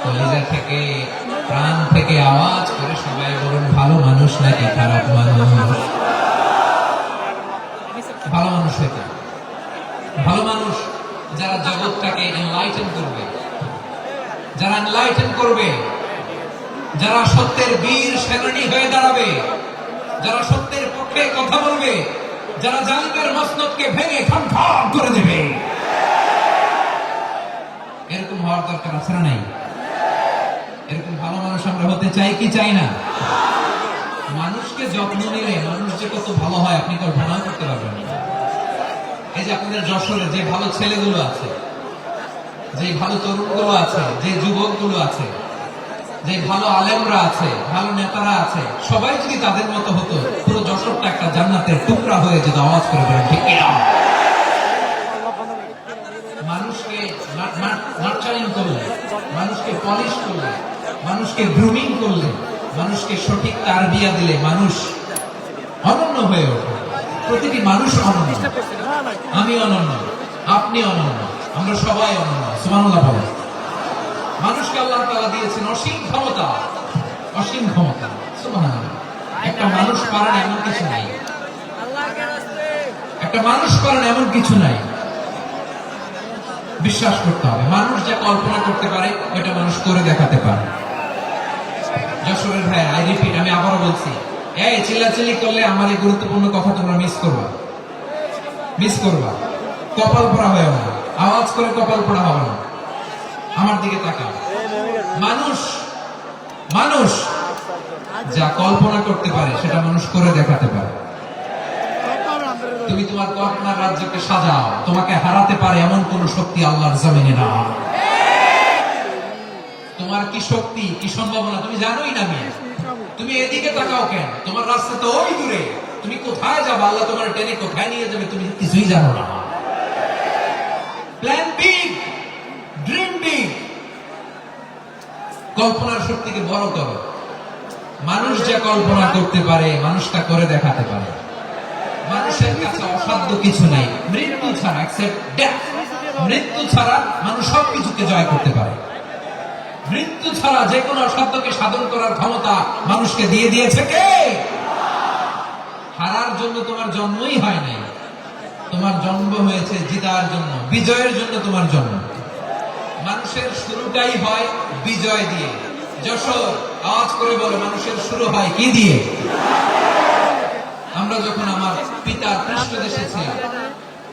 কলিজা থেকে, প্রাণ থেকে আওয়াজ করে সবাই বলুন, ভালো মানুষ নাকি খারাপ মানুষ? ভালো মানুষ হইতে, ভালো মানুষ যারা জগৎটাকে এনলাইটেন করবে, যারা এনলাইটেন করবে, যারা সত্যের বীর সেনানী হয়ে দাঁড়াবে, যারা সত্যের পক্ষে কথা বলবে, যারা জালিমের মসনদকে ভেঙে খামখাম করে দেবে। এরকম হওয়ার দরকার আছে না নাই? এরকম ভালো মানুষ আমরা হতে চাই কি চাই না? মানুষকে যত্ন নিলে মানুষ যে কত ভালো হয় আপনি কল্পনা করতে পারবেন না। এই যে আপনাদের যশোরে যে ভালো ছেলেগুলো আছে, যে ভালো তরুণগুলো আছে, যে যুবকগুলো আছে, যে ভালো আলেমরা আছে, ভালো নেতারা আছে, সবাই যদি তাদের মতো হতো পুরো যশোরটা একটা জান্নাতের টুকরা হয়ে যেত। আওয়াজ করে বলেন ঠিক কিনা? মানুষকে নার্চারিং করলে, মানুষকে পলিশ করলে, মানুষকে গ্রুমিং করলে, মানুষকে সঠিক তারবিয়া দিলে মানুষ অনন্য হয়ে ওঠে। প্রতিটি মানুষ অনন্য। আমি অনন্য, আপনি অনন্য, আমরা সবাই অনন্য। সুবহানাল্লাহ বলেন। মানুষকে আল্লাহ তাআলা দিয়েছেন অসীম ক্ষমতা, অসীম ক্ষমতা। সুবহানাল্লাহ। একটা মানুষ পারেন এমন কিছু নাই, একটা মানুষ পারেন এমন কিছু নাই। বিশ্বাস করতে হবে, মানুষ যা কল্পনা করতে পারে ওটা মানুষ করে দেখাতে পারে। যশোরের ভাই, আই রিপিট, আমি আবারও বলছি, এই চিল্লাচিল্লি করলে আমার এই গুরুত্বপূর্ণ কথা তোমরা মিস করবা, মিস করবা। কপাল পোড়া হয়ে না, আওয়াজ করে কপাল পোড়া হবে না। আমার দিকে তাকাও। মানুষ, মানুষ যা কল্পনা করতে পারে সেটা মানুষ করে দেখাতে পারে। তুমি তোমার কল্পনার রাজ্যকে সাজাও, তোমাকে হারাতে পারে এমন কোন শক্তি আল্লাহর জমিনে না। তোমার কি শক্তি, কি সম্ভাবনা তুমি জানোই না। তুমি এদিকে তাকাও কেন? তোমার রাস্তা তো ওই দূরে। তুমি কোথায় যাবে, আল্লাহ তোমার টেনে কোথায় নিয়ে যাবে তুমি কিছুই জানো না। Plan big, dream big. কল্পনার শক্তিকে বড় করো। মানুষ যা কল্পনা করতে পারে মানুষটা করে দেখাতে পারে। মানুষের কাছে অসাধ্য কিছু নাই, মৃত্যু ছাড়া, এক্সেপ্ট ডেথ। মৃত্যু ছাড়া মানুষ সবকিছুকে জয় করতে পারে। মৃত্যু ছাড়া যে কোনো অসাধ্যকে সাধন করার ক্ষমতা মানুষকে দিয়ে দিয়েছে কে? হারার জন্য তোমার জন্মই হয় নাই, তোমার জন্ম হয়েছে জিতার জন্য, বিজয়ের জন্য তোমার জন্ম। মানুষের শুরুটাই হয় বিজয় দিয়ে। যশোর, আওয়াজ করে বলো, মানুষের শুরু হয় কি দিয়ে? আমরা যখন আমার পিতার পৃষ্ঠদেশে ছিলাম,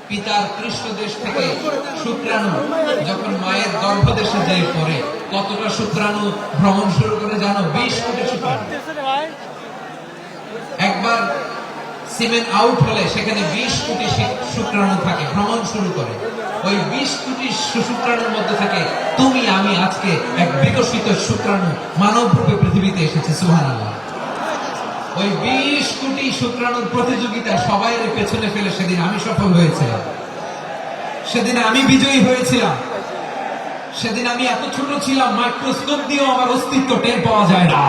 পিতার পৃষ্ঠদেশ থেকে শুক্রাণু যখন মায়ের গর্ভদেশে যেয়ে পড়ে, কতটা শুক্রাণু ভ্রমণ শুরু করে জানো? 20 কোটি শুক্রাণু। একবার সিমেন আউট হলে সেখানে 20 কোটি শুক্রাণু থাকে, ভ্রমণ শুরু করে। ওই 20 কোটি শুক্রাণুর মধ্যে থেকে তুমি আমি আজকে এক বিকশিত শুক্রাণু মানব রূপে পৃথিবীতে এসেছে। সুবহানাল্লাহ। ওই 20 কোটি শুক্রাণুর প্রতিযোগিতায় সবাই পেছনে ফেলে সেদিন আমি সফল হয়েছিলাম, সেদিন আমি বিজয়ী হয়েছিলাম। সেদিন আমি এত ছোট ছিলাম, মাইক্রোস্কোপ দিয়েও আমার অস্তিত্ব টের পাওয়া যায় না।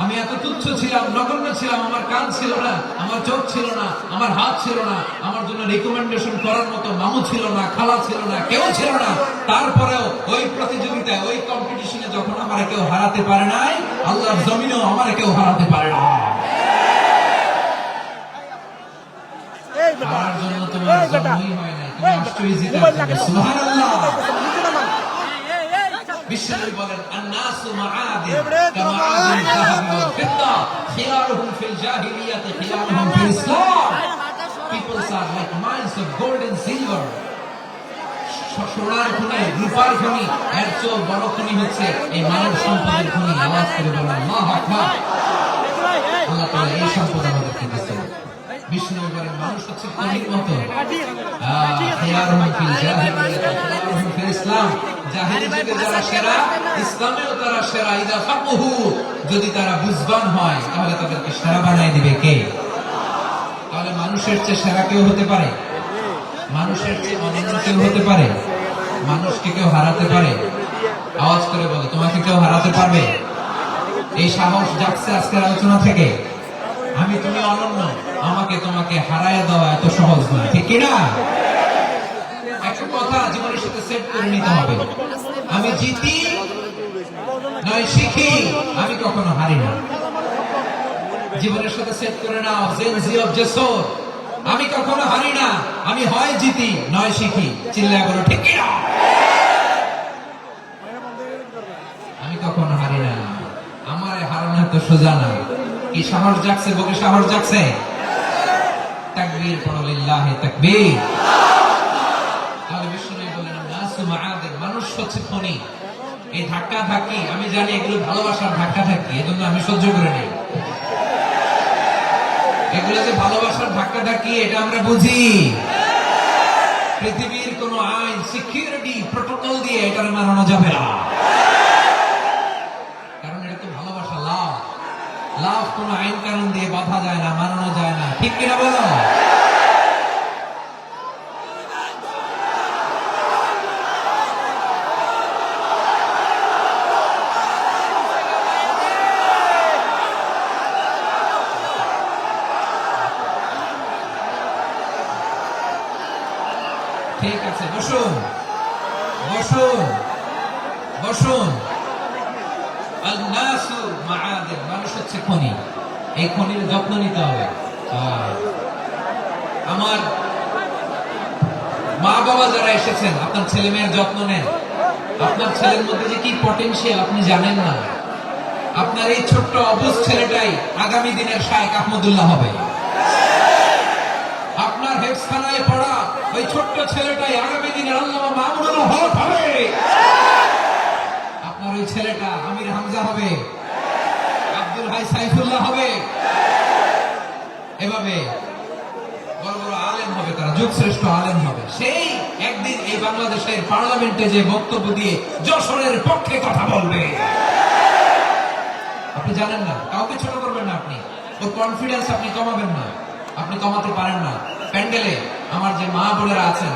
আমি এত তুচ্ছ ছিলাম, নগণ্য ছিলাম। আমার কান ছিল না, আমার চোখ ছিল না, আমার হাত ছিল না, আমার জন্য রিকমেন্ডেশন করার মতো মামু ছিল না, খালা ছিল না, কেউ ছিল না। তারপরেও ওই প্রতিযোগিতায়, ওই কম্পিটিশনে যখন আমার কেউ হারাতে পারে নাই, আল্লাহর জমিনেও আমার কেউ হারাতে পারে না। হারার জন্য তোমার জন্মই হয় নাই, তুমি আসছোই জিতার জন্য। সুবহানাল্লাহ। বিশ্বনবী বলেন, আন-নাসু মাআদিন কামাআদিন যাহাবি ওয়াল ফিদ্দা খিলারুহুম ফিল জাহিলিয়াতি খিলারুহুম ফিল ইসলাম। People are like mines of gold and silver. সোনার খনি, রূপার খনি, এর চেয়ে বড় খনি হচ্ছে এই মানব সম্পদের খনি। আওয়াজ করে বলেন আল্লাহু আকবার। আল্লাহ তাআলা এই সম্পদ আমাদেরকে দিয়েছেন। বিষ্ণু বলেন, মানুষ হচ্ছে খনির মতো। খিলারুহুম ফিল জাহিলিয়াতি খিলারুহুম ফিল ইসলাম। জাহেলি যুগে যারা সেরা, ইসলামেও তারা সেরা। ইদা ফাকহু, যদি তারা বুঝবান হয় তাহলে তাদেরকে সেরা বানায় দিবে কে? তাহলে মানুষের চেয়ে সেরা কেউ হতে পারে? মানুষের চেয়ে অনন্য কেউ হতে পারে? মানুষকে কেউ হারাতে পারে? আওয়াজ করে বলো, তোমাকে কেউ হারাতে পারবে? এই সাহস জাগছে আজকের আলোচনা থেকে। আমি তুমি অনন্য, আমাকে তোমাকে হারায় দেওয়া এত সহজ না, ঠিক কিনা? একটা কথা জীবনের সাথে সেট করে নিতে হবে, আমি জিতি নয় শিখি, আমি কখনো হারি না। জীবনের সাথে সেট করে নাও, জেনজি অফ যশোর, আমি কখনো হারি না, আমি হয় জিতি নয় শিখি। চিল্লায় বলো ঠিক কিনা? আমি কখনো হারি না, আমার হারানো তো সোজা না। কি সাহস জাগছে, বুকে সাহস জাগছে? তাকবীর পড়ো, লিল্লাহি তাকবীর। তাহলে বিষ্ণু বলেন, নাসু মাআদিন, মানুষ হচ্ছে খনি। এই ধাক্কা ধাক্কি, আমি জানি এগুলো ভালোবাসার ধাক্কা ধাক্কি, এজন্য আমি সহ্য করে নেই। এগুলো যে ভালোবাসার ধাক্কাধাক্কি, এটা আমরা বুঝি। পৃথিবীর কোন আইন, সিকিউরিটি প্রটোকল দিয়ে এটা মানানো যাবে না, কারণ এটা তো ভালোবাসা, লাভ। লাভ কোন আইন কানুন দিয়ে বাধা যায় না, মানানো যায় না, ঠিক কিনা বলো? ঠিক আছে, বসুন বসুন বসুন। আল-নাসু মাআদিন, মানুষ হচ্ছে খনি, এই খনির যত্ন নিতে হবে। আমার মা বাবা যারা এসেছেন, আপনার ছেলে মেয়ের যত্ন নেন। আপনার ছেলের মধ্যে যে কি পটেনশিয়াল আপনি জানেন না। আপনার এই ছোট্ট অবুঝ ছেলেটাই আগামী দিনের শায়েখ আহমদুল্লাহ হবে। আপনার হেফজখানায় পড়া ওই ছোট্ট ছেলেটাই আগামী দিনের আল্লামা মামুনুল হক হবে। আপনার ওই ছেলেটা আমির হামজা হবে, আব্দুল হাই সাইফুল্লাহ হবে। এভাবে বড় বড় আলেম হবে, তারা যুগশ্রেষ্ঠ আলেম হবে। সেই একদিন এই বাংলাদেশের পার্লামেন্টে যে বক্তব্য দিয়ে যশোরের পক্ষে কথা বলবে। আপনি জানেন না, কাউকে ছোট করবেন না, আপনি ওর কনফিডেন্স আপনি কমাবেন না, আপনি কমাতে পারেন না। প্যান্ডেলে আমার যে মা বোনেরা আছেন,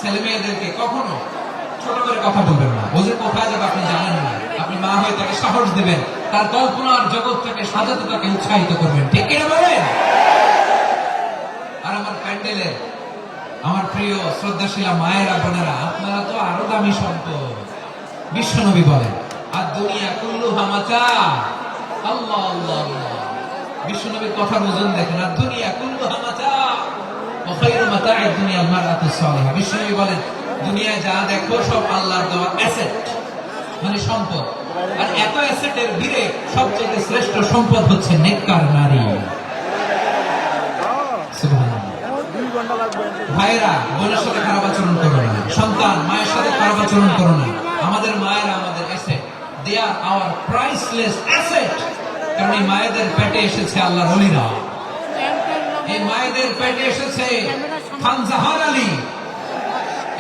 ছেলে মেয়েদেরকে কখনো ছোট করে কথা বলবেন না। ও যে কোথায় যাবে আপনি জানেন না, আপনি মা হয়ে তাকে সাহস দিবেন, তার কল্পনার জগৎটাকে সাজাতে তাকে উৎসাহিত করবেন, ঠিক কিনা বলেন? আর আমার প্যান্ডেলে আমার প্রিয় শ্রদ্ধাশীলা মায়েরা বোনেরা, আপনারা তো আরো দামি সম্পদ। বিশ্বনবী বলেন, আর দুনিয়া কুল্লুহা মাতা। আল্লাহ আল্লাহ আল্লাহ, বিশ্বনবীর কথার ওজন দেখেন। আর দুনিয়া কুল্লুহা মাতা ওয়া খায়রু মাতা'আদ দুনিয়া আল মারআতুস সালিহা। বিশ্বনবী বলেন, দুনিয়ায় যা দেখো সব আল্লাহর দেওয়া অ্যাসেট, মানে সম্পদ। আর এত অ্যাসেটের ভিড়ে সবচেয়ে শ্রেষ্ঠ সম্পদ হচ্ছে নেককার নারী। সুবহানাল্লাহ। ভাইরা বোনের সাথে খারাপ আচরণ করো না, সন্তান মায়ের সাথে খারাপ আচরণ করো না। আমাদের মায়েরা আমাদের asset, they are our priceless asset. কারণ এই মায়েদের পেটে এসেছে আল্লাহর ওলিরা, এই মায়েদের পেটে এসেছে খান জাহান আলী,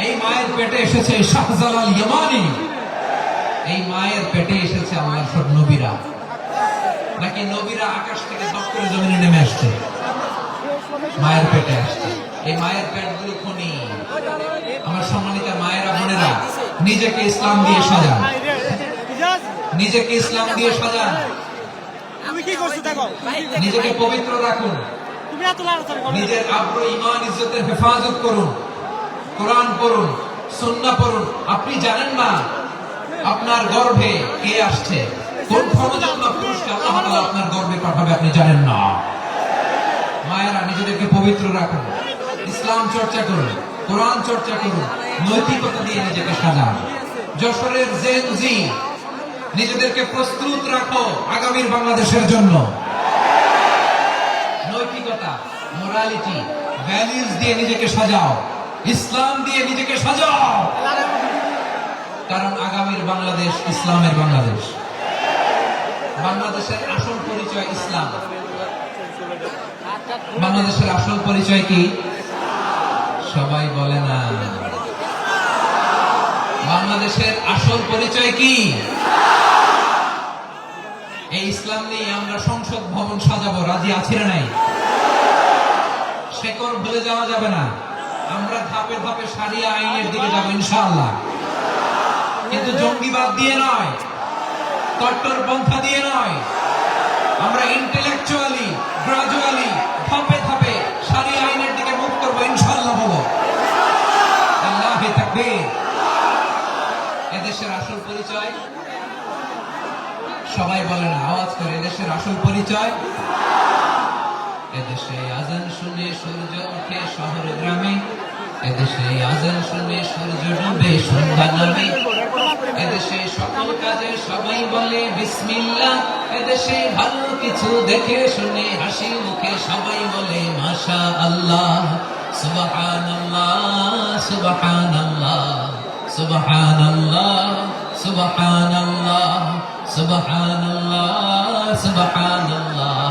এই মায়ের পেটে এসেছে শাহজালাল ইয়ামানি, এই মায়ের পেটে এসেছে আল্লাহর সব নবীরা। নাকি নবীরা আকাশ থেকে ধপ করে জমিনে নেমে আসছে? মায়ের পেটে আসছে। এই মায়ের পেটগুলো খনি। আমার সম্মানিত মায়েরা বোনেরা, নিজেকে ইসলাম দিয়ে সাজান, নিজেকে ইসলাম দিয়ে সাজান, নিজেকে পবিত্র রাখুন, নিজের আব্রু ঈমান ইজ্জতের হেফাজত করুন, কোরআন পড়ুন, সুন্নাহ পড়ুন। আপনি জানেন না আপনার গর্ভে কে আসছে, কোন ক্ষমতাপূর্ণ পুরুষকে আল্লাহ তাআলা আপনার গর্ভে পাঠাবে, আপনি জানেন না। মায়েরা নিজেদেরকে পবিত্র রাখুন, ইসলাম চর্চা করুন, কোরআন চর্চা করুন, নৈতিকতা দিয়ে নিজেকে সাজান। যশোরের জেনজি, নিজেদেরকে প্রস্তুত রাখো আগামীর বাংলাদেশের জন্য। নৈতিকতা, মোরালিটি, ভ্যালুজ দিয়ে নিজেকে সাজাও, ইসলাম দিয়ে নিজেকে সাজাও। কারণ আগামীর বাংলাদেশ ইসলামের বাংলাদেশ। বাংলাদেশের আসল পরিচয় ইসলাম। বাংলাদেশের আসল পরিচয় কি? সবাই বলে না। বাংলাদেশের আসল পরিচয় কি? এই ইসলাম নিয়ে আমরা সংসদ ভবন সাজাবো, রাজি আছি না নাই? শেকড় ভুলে যাওয়া যাবে না। আমরা ধাপে ধাপে শরিয়া আইনের দিকে যাবো ইনশাআল্লাহ, কিন্তু জঙ্গিবাদ দিয়ে নয়, কট্টরপন্থা দিয়ে নয়। আমরা ইন্টেলেকচুয়ালি, গ্রাজুয়ালি, ধাপে ধাপে শরিয়া আইনের দিকে মুভ করবো ইনশাআল্লাহ। বলো আল্লাহু তাকবীর। এদেশের আসল পরিচয় সবাই বলে না, আওয়াজ করে, এদেশের আসল পরিচয়। এদেশে আজান শুনে সূর্য ওঠে শহর গ্রামে, এদেশে আজান শুনে সূর্য ডুবে সন্ধ্যা নামে, এদেশে সকল কাজে সবাই বলে বিসমিল্লাহ, এদেশে ভালো কিছু দেখে শুনে হাসি মুখে সবাই বলে মাশাআল্লাহ, সুবহানাল্লাহ সুবহানাল্লাহ সুবহানাল্লাহ সুবহানাল্লাহ সুবহানাল্লাহ সুবহানাল্লাহ।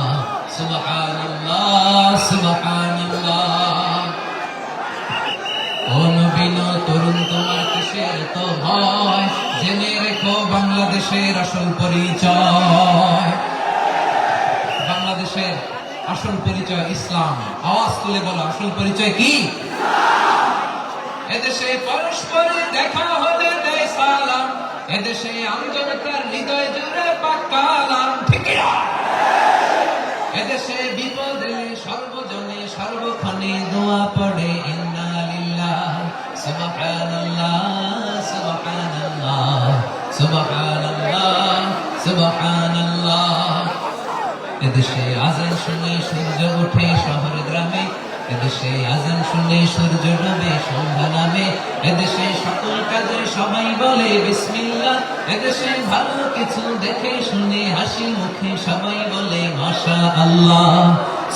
দেখো বাংলাদেশের আসল পরিচয়। বাংলাদেশের আসল পরিচয় ইসলাম। আওয়াজ তুলে বলো, আসল পরিচয় কি? এদেশে পরস্পরে দেখা হলে দেয় সালাম, এদেশে আন্তরিকতার হৃদয় জুড়ে পাকালাম, ঠিক না? এদেশে বিপদ এলে সর্বজনে সর্বক্ষণে দোয়া পড়ে ইন্না লিল্লাহ সুবহানাল্লাহ সুবহানাল্লাহ সুবহানাল্লাহ সুবহানাল্লাহ। এদেশে আজান শুনে সূর্য ওঠে শহর গ্রামে, এদেশে আজান শুনে সূর্য ডোবে সন্ধ্যা নামে, এদেশে সকল কাজে সবাই বলে বিসমিল্লাহ, এদেশে ভালো কিছু দেখে শুনে হাসি মুখে সবাই বলে মাশাআল্লাহ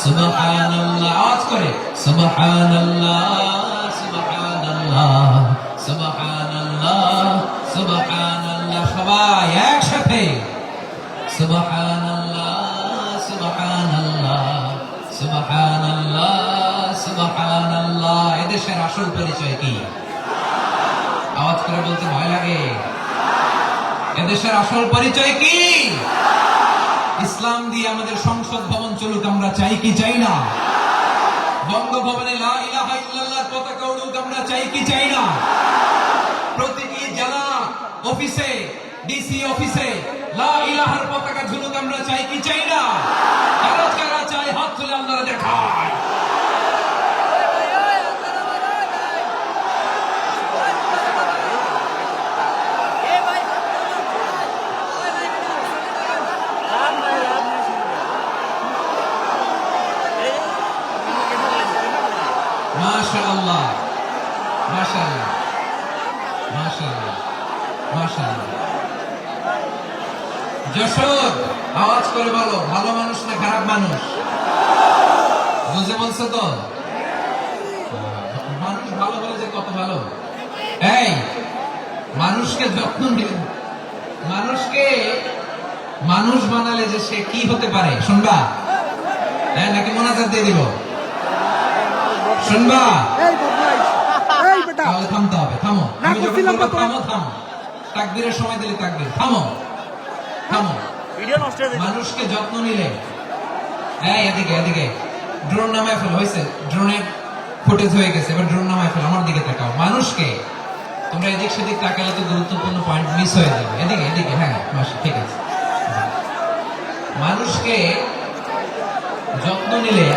সুবহানাল্লাহ। আওয়াজ করে সুবহানাল্লাহ সুবহানাল্লাহ সুবহানাল্লাহ সুবহানাল্লাহ। সবাই একসাথে সুবহানাল্লাহ সুবহানাল্লাহ সুবহানাল্লাহ সুবহানাল্লাহ। এদেশের আসল পরিচয় কি? আওয়াজ করে বলতে ভয় লাগে। এদেশের আসল পরিচয় কি? ইসলাম দিয়ে আমাদের সংসদ ভবন চলুক, আমরা চাই কি চাই না? বঙ্গভবনে লা ইলাহা ইল্লাল্লাহর পতাকা উড়ুক, আমরা চাই কি চাই না? প্রতিটি জেলা অফিসে, ডিসি অফিসে লা ইলাহার পতাকা ঝুলুক, আমরা চাই কি চাই না? কারা কারা চাই হাত তুলে আল্লাহর দেখায়। মাশাআল্লাহ মাশাআল্লাহ মাশাআল্লাহ মাশাআল্লাহ। যশোর, আওয়াজ করে বলো, ভালো মানুষ না খারাপ মানুষ? বুঝে বলছো তো? মানুষ ভালো হলে যে কত ভালো। এই মানুষকে যত্ন নিলে, মানুষকে মানুষ বানালে যে সে কি হতে পারে শুনবা? হ্যাঁ, নাকি মোনাজাত দিয়ে দিব? শুনবা? তাহলে থামতে হবে। থামো, আমি যখন বলবো থামো থামো, তাকবীরের সময় দিলে তাকবীর। থামো থামো। মানুষকে যত্ন নিলে, এই এদিকে এদিকে, ড্রোন নামায় ফেলো। হয়েছে, ড্রোনের ফুটেজ হয়ে গেছে, এবার ড্রোন নামায় ফেলো। আমার দিকে তাকাও। মানুষকে, তোমরা এদিক সেদিক তাকালে তো গুরুত্বপূর্ণ পয়েন্ট মিস হয়ে যাবে। এদিকে এদিকে, হ্যাঁ ঠিক আছে। মানুষকে যত্ন নিলে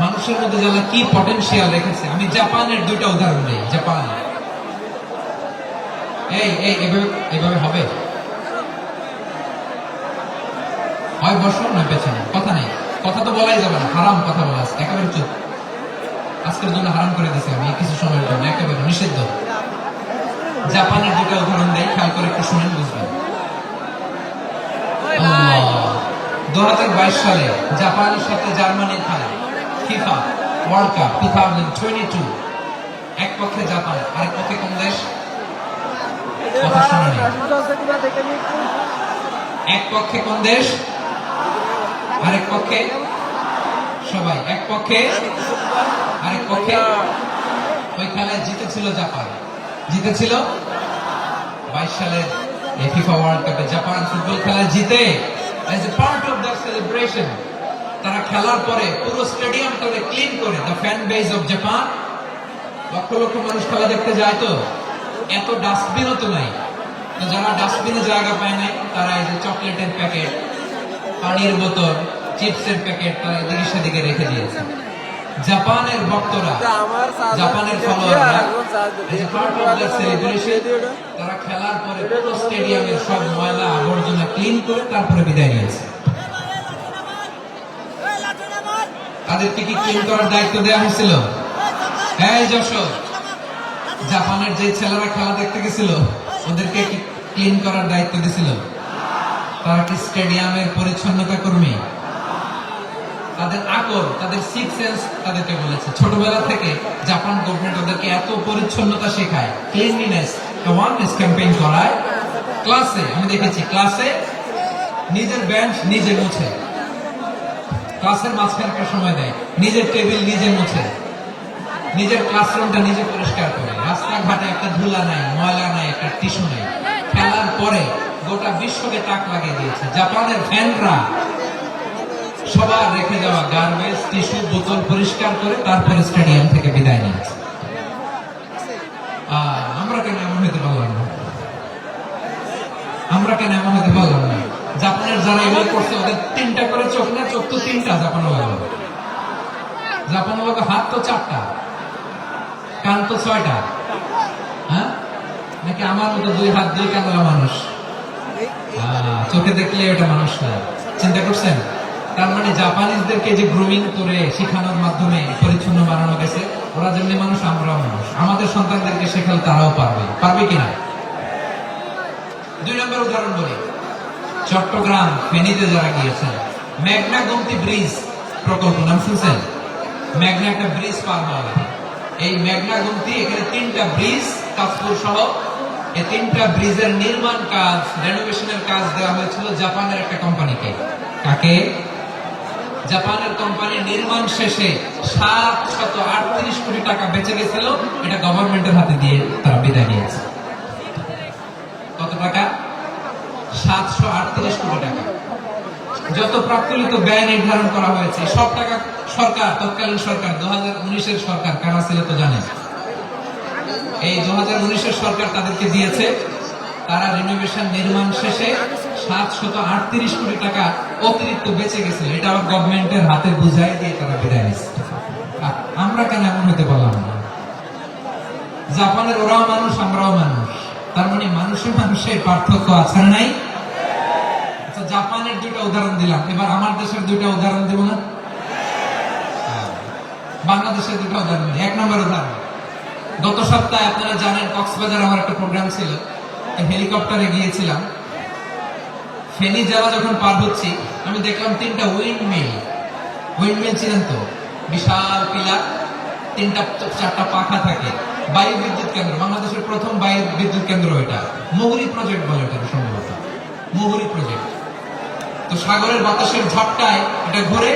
মানুষের মধ্যে যারা কি পটেনশিয়াল রেখেছে। আমি জাপানের দুইটা উদাহরণ দিই। জাপান, এই এই এভাবে হবে, হয় বসো না পেছনে, কথা নেই, কথা তো বলাই যাবে না, হারাম কথা বলা আছে, একেবারে চুপ। আজকের জন্য হারাম করে দিছি আমি কিছু সময়ের জন্য, একেবারে নিষিদ্ধ। জাপানের দুইটা উদাহরণ দেই, খেয়াল করে একটু শুনেন, বুঝবেন। 2022 সালে জাপানের সাথে জার্মানির খেলা, ফিফা ওয়ার্ল্ড কাপ 2022, এক পক্ষে জাপান, আরেক পক্ষে কোন দেশ? কথা শোনা নেই। এক পক্ষে কোন দেশ, আরেক পক্ষে সবাই, এক পক্ষে আরেক পক্ষে। ওই খেলায় জিতেছিল জাপান, জিতেছিল 22 সালের এই ফিফা ওয়ার্ল্ড কাপে। জাপান ফুটবল খেলা জিতে, as a part of their celebration, তারা খেলার পরে পুরো স্টেডিয়ামটাকে ক্লিন করে, the fan base of Japan, lakh lakh মানুষ খেলা দেখতে যায়, তো এত ডাস্টবিনও তো নাই, তো যারা ডাস্টবিনে জায়গা পায় নাই তারা এই যে চকলেটের প্যাকেট, পানির বোতল, চিপসের প্যাকেট তারা এদিকে সেদিকে রেখে দিয়েছে। জাপানের ভক্তরা, জাপানের ফলোয়াররা তারা খেলার পরে পুরো স্টেডিয়ামের সব ময়লা আবর্জনা ক্লিন করে তারপরে বিদায় নিয়েছে। তাদেরকে কি ক্লিন করার দায়িত্ব দেওয়া হয়েছিল? হ্যাঁ যশোর, জাপানের যে ছেলেরা খেলা দেখতে গেছিল ওদেরকে কি ক্লিন করার দায়িত্ব দিছিল? তারা কি স্টেডিয়ামের পরিচ্ছন্নতা কর্মী? তাদের আকর, তাদের সিক্স সেন্স তাদেরকে বলেছে। ছোটবেলা থেকে জাপান গভর্নমেন্ট ওদেরকে এত পরিচ্ছন্নতা শেখায়, ক্লিনলিনেস অ্যাওয়ারনেস ক্যাম্পেইন করায়। ক্লাসে আমি দেখেছি, ক্লাসে নিজের বেঞ্চ নিজে মুছে, ক্লাসের মাঝখানে একটা সময় দেয়, নিজের টেবিল নিজে মুছে, নিজের ক্লাসরুমটা নিজে পরিষ্কার করে। রাস্তাঘাটে একটা ধুলা নাই, ময়লা নাই, একটা টিস্যু নাই। খেলার পরে গোটা বিশ্বকে তাক লাগিয়ে দিয়েছে। জাপানের ফ্যানরা সবার রেখে যাওয়া গার্বেজ, টিস্যু, বোতল পরিষ্কার করে তারপরে স্টেডিয়াম থেকে বিদায় নিয়েছে। আমরা কেন এমন হতে পারলাম না? আমরা কেন এমন হতে পারলাম না? জাপানের যারা এগুলো করছে ওদের 3টা করে চোখ না, চোখ তো 3টা জাপানের লোক। জাপানের লোক হাত তো 4টা, কান তো 6টা। হ্যাঁ, নাকি আমার মতো 2 হাত 2 কানওয়ালা মানুষ? চোখে দেখলে ওটা মানুষ না। চিন্তা করছেন? তার মানে জাপানিজদেরকে যে গ্রুমিং করে শেখানোর মাধ্যমে পরিচ্ছন্ন বানানো গেছে, ওরা যেমনি মানুষ আমরাও মানুষ। আমাদের সন্তানদেরকে শেখালে তারাও পারবে, পারবে কিনা? 2 নম্বর উদাহরণ বলি, চট্টগ্রাম ফেনীতে যারা গিয়েছেন, মেঘনা গোমতী ব্রিজ প্রকল্প নাম শুনছেন? মেঘনা একটা ব্রিজ পার হওয়া লাগে। এই মেঘনা গোমতী, এখানে 3টা ব্রিজ কাজপুর সহ, এই 3টা ব্রিজের নির্মাণ কাজ, রেনোভেশনের কাজ দেওয়া হয়েছিল জাপানের একটা কোম্পানিকে। কাকে? জাপানের কোম্পানি। নির্মাণ শেষে 738 কোটি টাকা বেঁচে গেছিল, এটা গভর্নমেন্টের হাতে দিয়ে তারা বিদায় নিয়েছে। কত টাকা? 738 কোটি টাকা। যত প্রাপ্তলিত ব্যয় নির্ধারণ করা হয়েছে সব টাকা সরকার, তৎকালীন সরকার, 2019-এর সরকার, কারা ছিল তো জানেন? এই 2019-এর সরকার তাদেরকে দিয়েছে। তারা রিনোভেশন নির্মাণ শেষে 738 কোটি টাকা অতিরিক্ত বেঁচে গেছিল, এটা আবার গভর্নমেন্টের হাতে বুঝাই দিয়ে তারা বিদায় নিচ্ছে। আমরা কেন এমন হতে পারলাম না? জাপানের ওরাও মানুষ, আমরাও মানুষ। তার মানে মানুষের মানুষের পার্থক্য আছে না নাই? আচ্ছা, জাপানের 2টা উদাহরণ দিলাম, এবার আমার দেশের 2টা উদাহরণ দেব না? বাংলাদেশের 2টা উদাহরণ। 1 নম্বর উদাহরণ, গত সপ্তাহে আপনারা জানেন কক্সবাজার আমার একটা প্রোগ্রাম ছিল, হেলিকপ্টারে গিয়েছিলাম। ফেনী জেলা যখন পার হচ্ছি, আমি দেখলাম 3টা উইন্ডমিল। উইন্ডমিল ছিলেন তো? বিশাল পিলার, 3টা-4টা পাখা থাকে। বায়ু বিদ্যুৎ কেন্দ্র, বাংলাদেশের প্রথম বায়ু বিদ্যুৎ কেন্দ্র এটা। মুহুরী প্রজেক্ট বলে এটা সম্ভবত, মুহুরী প্রজেক্ট। তো সাগরের বাতাসের ঝাপটায় এটা ঘুরে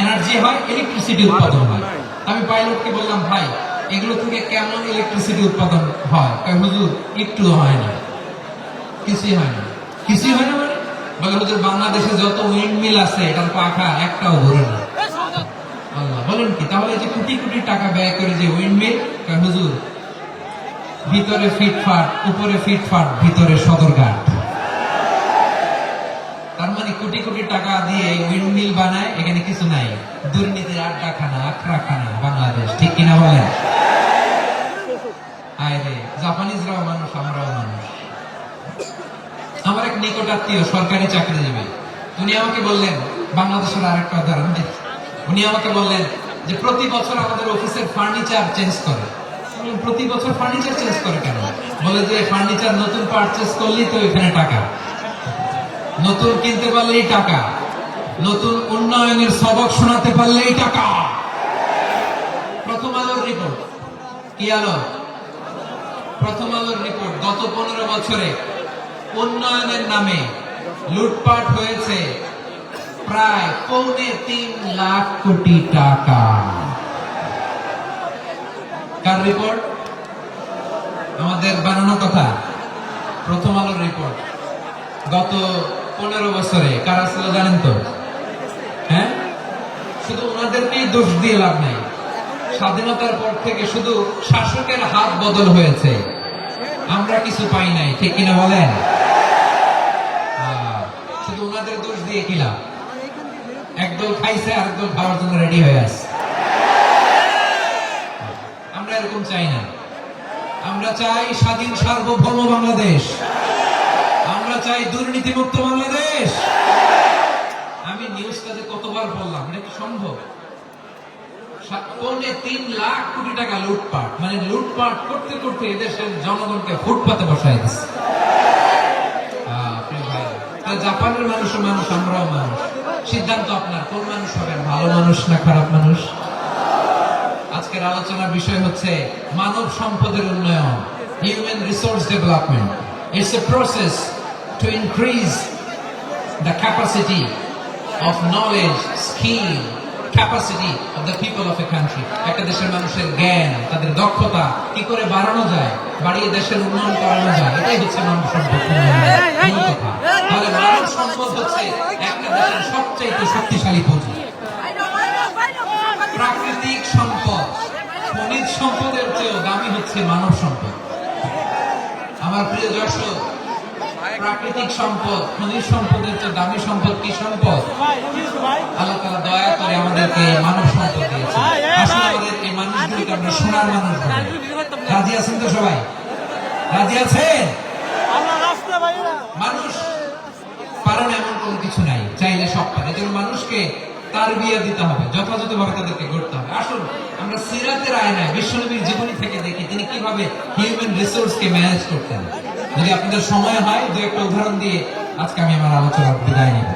এনার্জি হয়, ইলেকট্রিসিটি উৎপাদন হয়। আমি পাইলটকে বললাম, ভাই এগুলো থেকে কেমন ইলেকট্রিসিটি উৎপাদন হয়? হুজুর একটু হয় না, কিছুই হয় না। কিছুই হয় না মানে? বলে হুজুর বাংলাদেশে যত উইন্ডমিল আছে এটার পাখা একটাও ঘুরে না। আল্লাহ, বলেন কি? তাহলে যে কোটি কোটি টাকা ব্যয় করে যে উইন্ডমিল, হুজুর ভিতরে ফিটফাট, উপরে ফিটফাট, ভিতরে সদরঘাট। তার মানে কোটি কোটি টাকা দিয়ে উইন্ডমিল বানায়, এখানে কিছু নাই। দুর্নীতির আড্ডাখানা, আখড়াখানা বাংলাদেশ, ঠিক কিনা বলেন? আরে জাপানিজরাও মানুষ, আমরাও মানুষ। আমার এক নিকট আত্মীয় সরকারি চাকরিজীবী, উনি আমাকে বললেন, বাংলাদেশের আরেকটা উদাহরণ দিই। উনি আমাকে বললেন যে প্রতি বছর আমাদের অফিসের ফার্নিচার চেঞ্জ করে। প্রতি বছর ফার্নিচার চেঞ্জ করে কেন? বলে যে ফার্নিচার নতুন পারচেজ করলেই তো এখানে টাকা, নতুন কিনতে পারলেই টাকা, নতুন উন্নয়নের সবক শোনাতে পারলেই টাকা। প্রথম আলোর রিপোর্ট, কি আলো? প্রথম আলোর রিপোর্ট, গত 15 বছরে উন্নয়নের নামে লুটপাট হয়েছে প্রায় 3.25 লাখ কোটি টাকা। কার রিপোর্ট? আমাদের বানানো কথা। প্রথম আলোর রিপোর্ট। গত 15 বছরে কারা ছিল জানেন তো? হ্যাঁ, শুধু ওনাদেরকেই দোষ দিয়ে লাভ নাই। স্বাধীনতার পর থেকে শুধু শাসকের হাত বদল হয়েছে, আমরা কিছু পাই নাই, ঠিক কিনা বলেন? শুধু ওনাদের দোষ দিয়ে কি লাভ? একদল খাইছে, আরেকদল খাওয়ার জন্য রেডি হয়ে আছে। আমরা এরকম চাই না। আমরা চাই স্বাধীন সার্বভৌম বাংলাদেশ। আমরা চাই দুর্নীতিমুক্ত বাংলাদেশ। আমি নিউজটা যে কতবার বললাম, এটা কি সম্ভব? 3.25 লাখ কোটি টাকা লুটপাট, মানে লুটপাট করতে করতে এদেশের জনগণকে ফুটপাতে বসায় দিচ্ছে। জাপানের মানুষ মানুষ, আমরাও মানুষ। সিদ্ধান্ত আপনার, কোন মানুষ হবেন, ভালো মানুষ না খারাপ মানুষ? আজকের আলোচনার বিষয় হচ্ছে মানব সম্পদের উন্নয়ন, human resource development. It's a process to increase the capacity of knowledge, skill, capacity of the people of a country. একটা দেশের মানুষের জ্ঞান, তাদের দক্ষতা কি করে বাড়ানো যায়, বাড়িয়ে দেশের উন্নয়ন করানো যায়, এটাই হচ্ছে মানব সম্পদ উন্নয়নের মূল কথা। তাহলে মানব সম্পদ হচ্ছে একটা দেশের সবচাইতে শক্তিশালী পুঁজি। প্রাকৃতিক সম্পদ, খনিজ সম্পদের চেয়েও দামি হচ্ছে মানব সম্পদ। আমার প্রিয় দর্শক, প্রাকৃতিক সম্পদ, খনিজ সম্পদের চেয়ে দামি সম্পদ কি সম্পদ? আল্লাহ তাআলা দয়া করে আমাদেরকে মানব সম্পদ দিয়েছেন। আসলে আমাদের এই মানুষগুলোকে আমরা সোনার মানুষ বলি। রাজি আছেন তো সবাই? রাজি আছেন? মানুষ পারে না এমন কোনো কিছু নাই, চাইলে সব পারে। এজন্য মানুষকে তারবিয়া দিতে হবে, যথাযথভাবে তাদেরকে গড়তে হবে। আসুন আমরা সিরাতের আয়নায় বিশ্বনবীর জীবনী থেকে দেখি তিনি কিভাবে হিউম্যান রিসোর্সকে ম্যানেজ করতেন। যদি আপনাদের সময় হয় দু একটা উদাহরণ দিয়ে আজকে আমি আমার আলোচনার বিদায় নিব।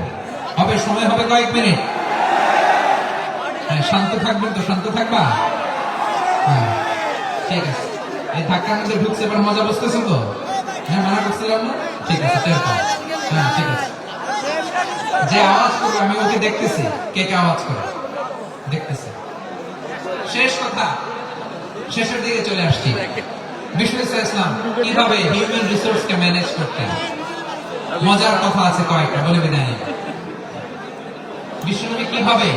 হবে সময় হবে কয়েক মিনিট। শান্ত থাকবেন তো? শান্ত থাকবা? হ্যাঁ ঠিক আছে। এই ধাক্কার মধ্যে ঢুকছে, এবার মজা বুঝতেছো তো? হ্যাঁ মানা করছিলাম না? ঠিক আছে, হ্যাঁ ঠিক আছে। যে আওয়াজ করবে আমি ওকে দেখতেছি, কে কে আওয়াজ করে দেখতেছি। শেষ কথা, শেষের দিকে চলে আসছি। বিষ্ণু ইসলাম কিভাবে হিউম্যান রিসোর্সকে ম্যানেজ করতেন, মজার কথা আছে কয়েকটা, বলে বিদায় নেব। বিশ্বনবী কিভাবে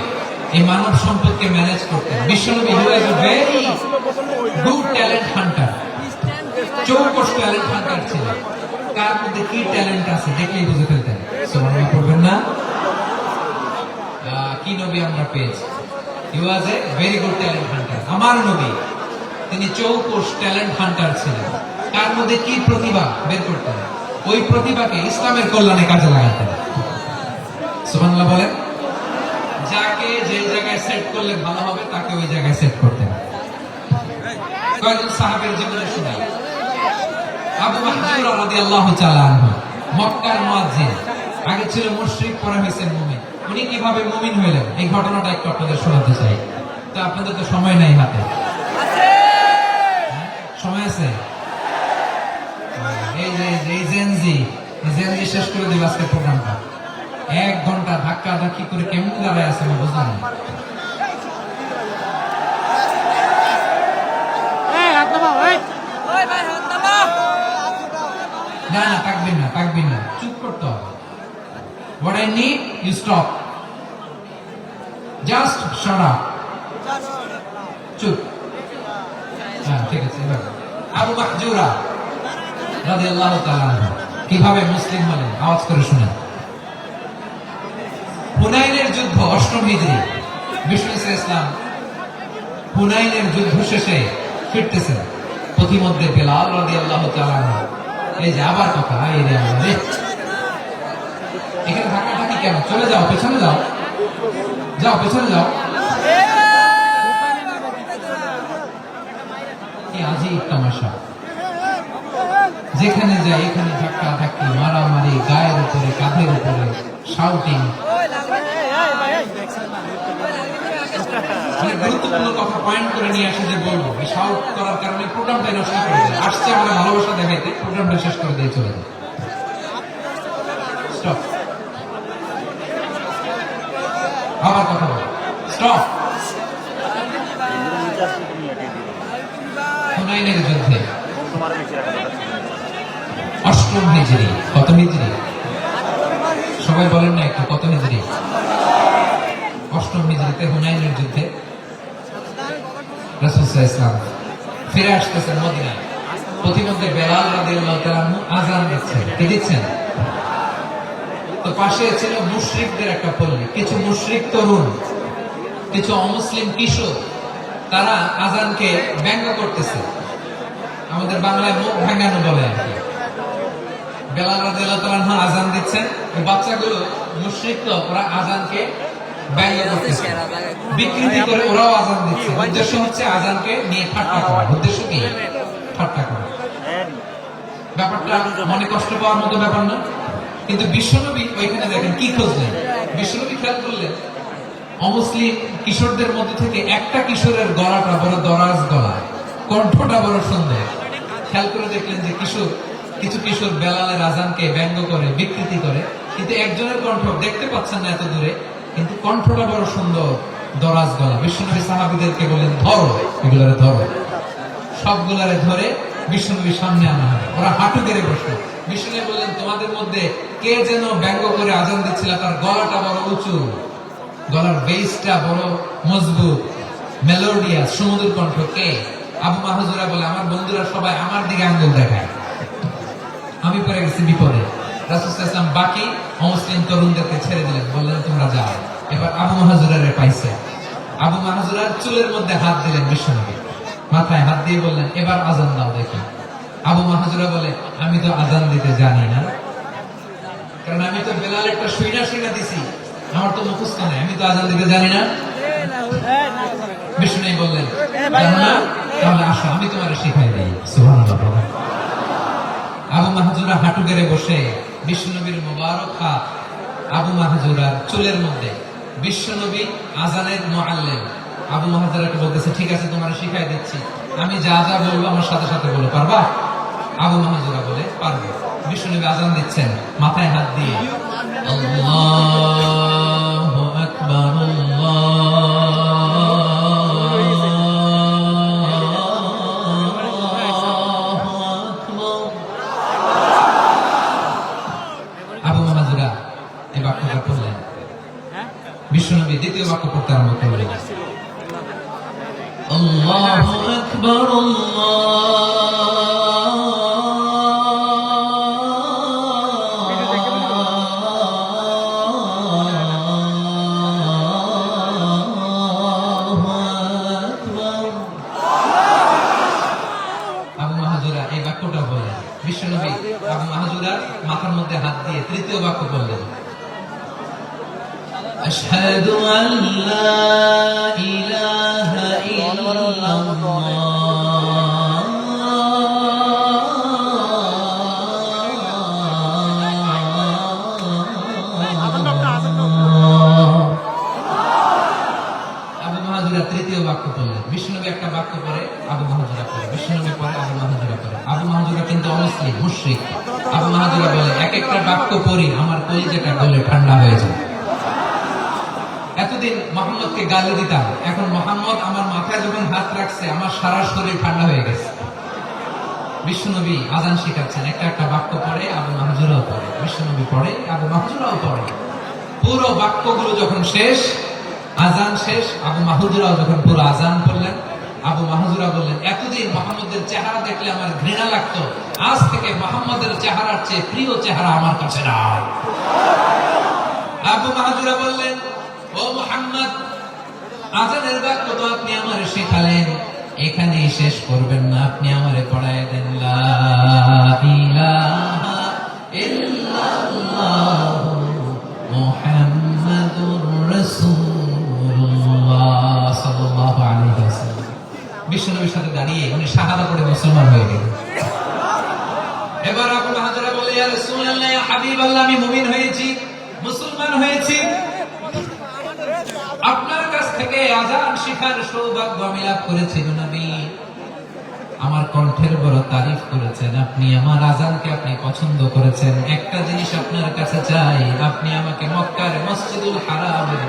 এই মানব সম্পদকে ম্যানেজ করতেন? বিশ্বনবী was a very good talent hunter, চৌকস ট্যালেন্ট হান্টার ছিলেন। কার মধ্যে কি ট্যালেন্ট আছে দেখলেই বুঝে ফেলতেন। সুবহানাল্লাহ পড়বেন না? কি নবী আমরা পেয়েছি? He was a very good talent hunter. আমার নবী তিনি চৌকস ট্যালেন্ট হান্টার ছিলেন। কার মধ্যে কি প্রতিভা বের করতেন, ওই প্রতিভাকে ইসলামের কল্যাণে কাজে লাগাতেন। সুবহানাল্লাহ বলেন। যাকে যে জায়গায় সেট করলে ভালো হবে তাকে ওই জায়গায় সেট করতেন। কয়েকজন সাহাবের জীবনে শুনাই। আবু মাহজুরা রাদিয়াল্লাহু তাআলা আনহু, মক্কার মুয়াজ্জিন, আগে ছিল মুশরিক, পরে হয়েছেন মুমিন। উনি কিভাবে মুমিন হলেন এই ঘটনাটা একটু আপনাদের শোনাতে চাই। তো আপনাদের তো সময় নাই হাতে, সময় আছে? এই জেনজি শেষ করে দেব আজকে প্রোগ্রামটা। 1 ঘন্টা ধাক্কা ধাক্কি করে কেমন দাঁড়ায় আছে বুঝলাম না। না থাকবেন না, চুপ করতে হবে। What I need, you stop. Just shut up. চুপ। হ্যাঁ ঠিক আছে। আবু মাহজুরা রাদিয়াল্লাহু তাআলা আনহু কিভাবে মুসলিম হলেন আওয়াজ করে শুনেন। হুনাইনের যুদ্ধ 8ম হিজরি, বিষ্ণু ইসলাম হুনাইনের যুদ্ধ শেষে ফিরতেছেন। প্রতিমধ্যে বেলাল রাদিয়াল্লাহু তাআলা আনহু, এই যে আবার কথা, এখানে ধাক্কাধাক্কি কেন? চলে যাও, পেছনে যাও, পেছনে যাও। কি আজীব তামাশা! যেখানে যাই এখানে ধাক্কা ধাক্কি, মারামারি, গায়ের উপরে, কাঁধের উপরে, শাউটিং। গুরুত্বপূর্ণ কথা পয়েন্ট করে নিয়ে আসে যে বলবো, এই শাউট করার কারণে প্রোগ্রামটা নষ্ট করে দেয়। আসছে আমরা ভালোবাসা দেখাইতে, প্রোগ্রামটা শেষ করে দিয়ে চলে যায়। স্টপ। আবার কথা বলো, স্টপ। হুনাইনের যুদ্ধে 8ম হিজরি, কত হিজরি সবাই বলেন না একটু, কত হিজরি? 8ম হিজরিতে হুনাইনের যুদ্ধে রাসূল সাল্লাল্লাহু আলাইহি ওয়াসাল্লাম ফিরে আসতেছেন মদিনায়। প্রতিমধ্যে বেলাল রাদিয়াল্লাহু তাআলা আনহু আযান দিচ্ছেন। কি দিচ্ছেন? তো পাশে ছিল মুশরিকদের একটা পল্লী, কিছু মুশরিক তরুণ, কিছু অমুসলিম কিশোর, তারা আযানকে ব্যঙ্গ করতেছে। আমাদের বাংলায় মুখ ভাঙানো বলে আর কি। বেলাল রাদিয়াল্লাহু তাআলা আনহু আযান দিচ্ছেন, ওই বাচ্চাগুলো মুশরিক, তো ওরা আযানকে ব্যঙ্গ করতেছে, বিকৃতি করে ওরাও আযান দিচ্ছে। উদ্দেশ্য হচ্ছে আযানকে নিয়ে ঠাট্টা করা। উদ্দেশ্য কি? ঠাট্টা করা। ব্যাপারটা মনে কষ্ট পাওয়ার মতো ব্যাপার না, কিন্তু বিশ্বনবী ওইখানে দেখেন কি খুঁজলেন। বিশ্বনবী খেয়াল করলেন অমুসলিম কিশোরদের মধ্যে থেকে একটা কিশোরের গলাটা বড় দরাজ গলা, কণ্ঠটা বড় সুন্দর। খেয়াল করে দেখলেন যে কিছু কিশোর বেলালের আযানকে ব্যঙ্গ করে, বিকৃতি করে, কিন্তু একজনের কণ্ঠ দেখতে পাচ্ছেন না এত দূরে, কিন্তু কণ্ঠটা বড় সুন্দর, দরাজ গলা। বিশ্বনবী সাহাবীদেরকে বললেন ধরো, এগুলারে ধরো। সবগুলারে ধরে বিশ্বনবীর সামনে আনা হবে। ওরা হাঁটু গেড়ে বসলো। বিশ্বনবী বললেন তোমাদের মধ্যে কে যেন ব্যঙ্গ করে আজান দিচ্ছিল, তার গলাটা বড় উঁচু, গলার বেসটা বড় মজবুত, মেলোডিয়াস, সুমধুর কণ্ঠ কে? আবু মাহজুরা বলে আমার বন্ধুরা সবাই আমার দিকে আঙ্গুল দেখায়, আমি পড়ে গেছি বিপদে। রাসূল সাল্লাল্লাহু আলাইহি ওয়াসাল্লাম বাকি অমুসলিম তরুণদেরকে ছেড়ে দিলেন, বললেন তোমরা যাও। এবার আবু মাহজুরারে পাইছে। আবু মাহজুরার চুলের মধ্যে হাত দিলেন বিশ্বনবী, মাথায় হাত দিয়ে বললেন এবার আজান দাও দেখি। আবু মাহজুরা বলে আমি তো আজান দিতে জানি না, কারণ আমি তো বেলাল একটা শুইনা দিছি, আমার তো মুখস্থ নাই, আমি তো আজান দিতে জানি না। বিষ্ণু বললেন জানো না, তাহলে আসো আমি তোমার শিখাই দিই। সুবহানাল্লাহ। আবু মাহজুরা হাঁটু গেড়ে বসে বিশ্বনবীর মোবারক হাত আবু মাহজুরার চুলের মধ্যে। বিশ্বনবী আজানের মুআল্লিম আবু মাহজুরাকে বলতেছে ঠিক আছে তোমার শিখাই দিচ্ছি, আমি যা যা বলবো আমার সাথে সাথে বলো, পারবা? আবু মাহজুরা বলে পারবো। বিশ্বনবী আজান দিচ্ছেন মাথায় হাত দিয়ে, আল্লাহু আকবার বিশ্বনবী দ্বিতীয় বাক্য পড়তে আরম্ভ করলেন, আল্লাহু আকবার আবু মাহজুরা এই বাক্যটা বললেন। বিশ্বনবী আবু মাহজুরার মাথার মধ্যে হাত দিয়ে তৃতীয় বাক্য বললেন, أشهد أن لا إله إلا الله আবু মাহজুরা তৃতীয় বাক্য বললেন। বিশ্বনবী একটা বাক্য পরে আবু মাহজুরা পড়ে, বিশ্বনবী পরে আবু মাহজুরা পড়ে। আবু মাহজুরা কিন্তু অমুসলিম, মুশরিক। আবু মাহজুরা বলে এক একটা বাক্য পড়ি আমার কলিজাটা গলে ঠান্ডা হয়ে যায়। এতদিন মোহাম্মদকে গালি দিতাম, এখন মোহাম্মদ আমার মাথায় যখন হাত রাখছে আমার সারা শরীর ঠান্ডা হয়ে গেছে। বিশ্বনবী আজান শিখাচ্ছেন, একটা একটা বাক্য পড়ে আবু মাহজুরাও পড়ে, বিশ্বনবী পড়ে আবু মাহজুরাও পড়ে। পুরো বাক্যগুলো যখন শেষ, আজান শেষ, আবু মাহজুরাও যখন পুরো আজান পড়লেন, আবু মাহজুরা বললেন এতদিন মোহাম্মদের চেহারা দেখলে আমার ঘৃণা লাগতো, আজ থেকে মোহাম্মদের চেহারার চেয়ে প্রিয় চেহারা আমার কাছে নাই। আবু মাহজুরা বললেন ও মুহাম্মদ, আজানের বাক্য তো আপনি আমারে শেখালেন, এখানেই শেষ করবেন না, আপনি আমারে পড়ায় দেন লা ইলাহা ইল্লাল্লাহু মুহাম্মাদুর রাসূলুল্লাহ সাল্লাল্লাহু আলাইহি ওয়াসাল্লাম। বিশ্বনবীর সাথে দাঁড়িয়ে উনি শাহাদা পড়ে মুসলমান হয়ে গেলেন। এবার আবু মাহজুরা বলে ইয়া রাসূলুল্লাহ, ইয়া হাবিবাল্লাহ, আমি মুমিন হয়েছি, মুসলমান হয়েছি, আপনার কাছ থেকে আজান শিখার সৌভাগ্য আমি লাভ করেছি। নবী আমার কণ্ঠের বড় তারিফ করেছেন, আপনি আমার আজানকে আপনি পছন্দ করেছেন। একটা জিনিস আপনার কাছে চাই, আপনি আমাকে মক্কার মসজিদুল হারামের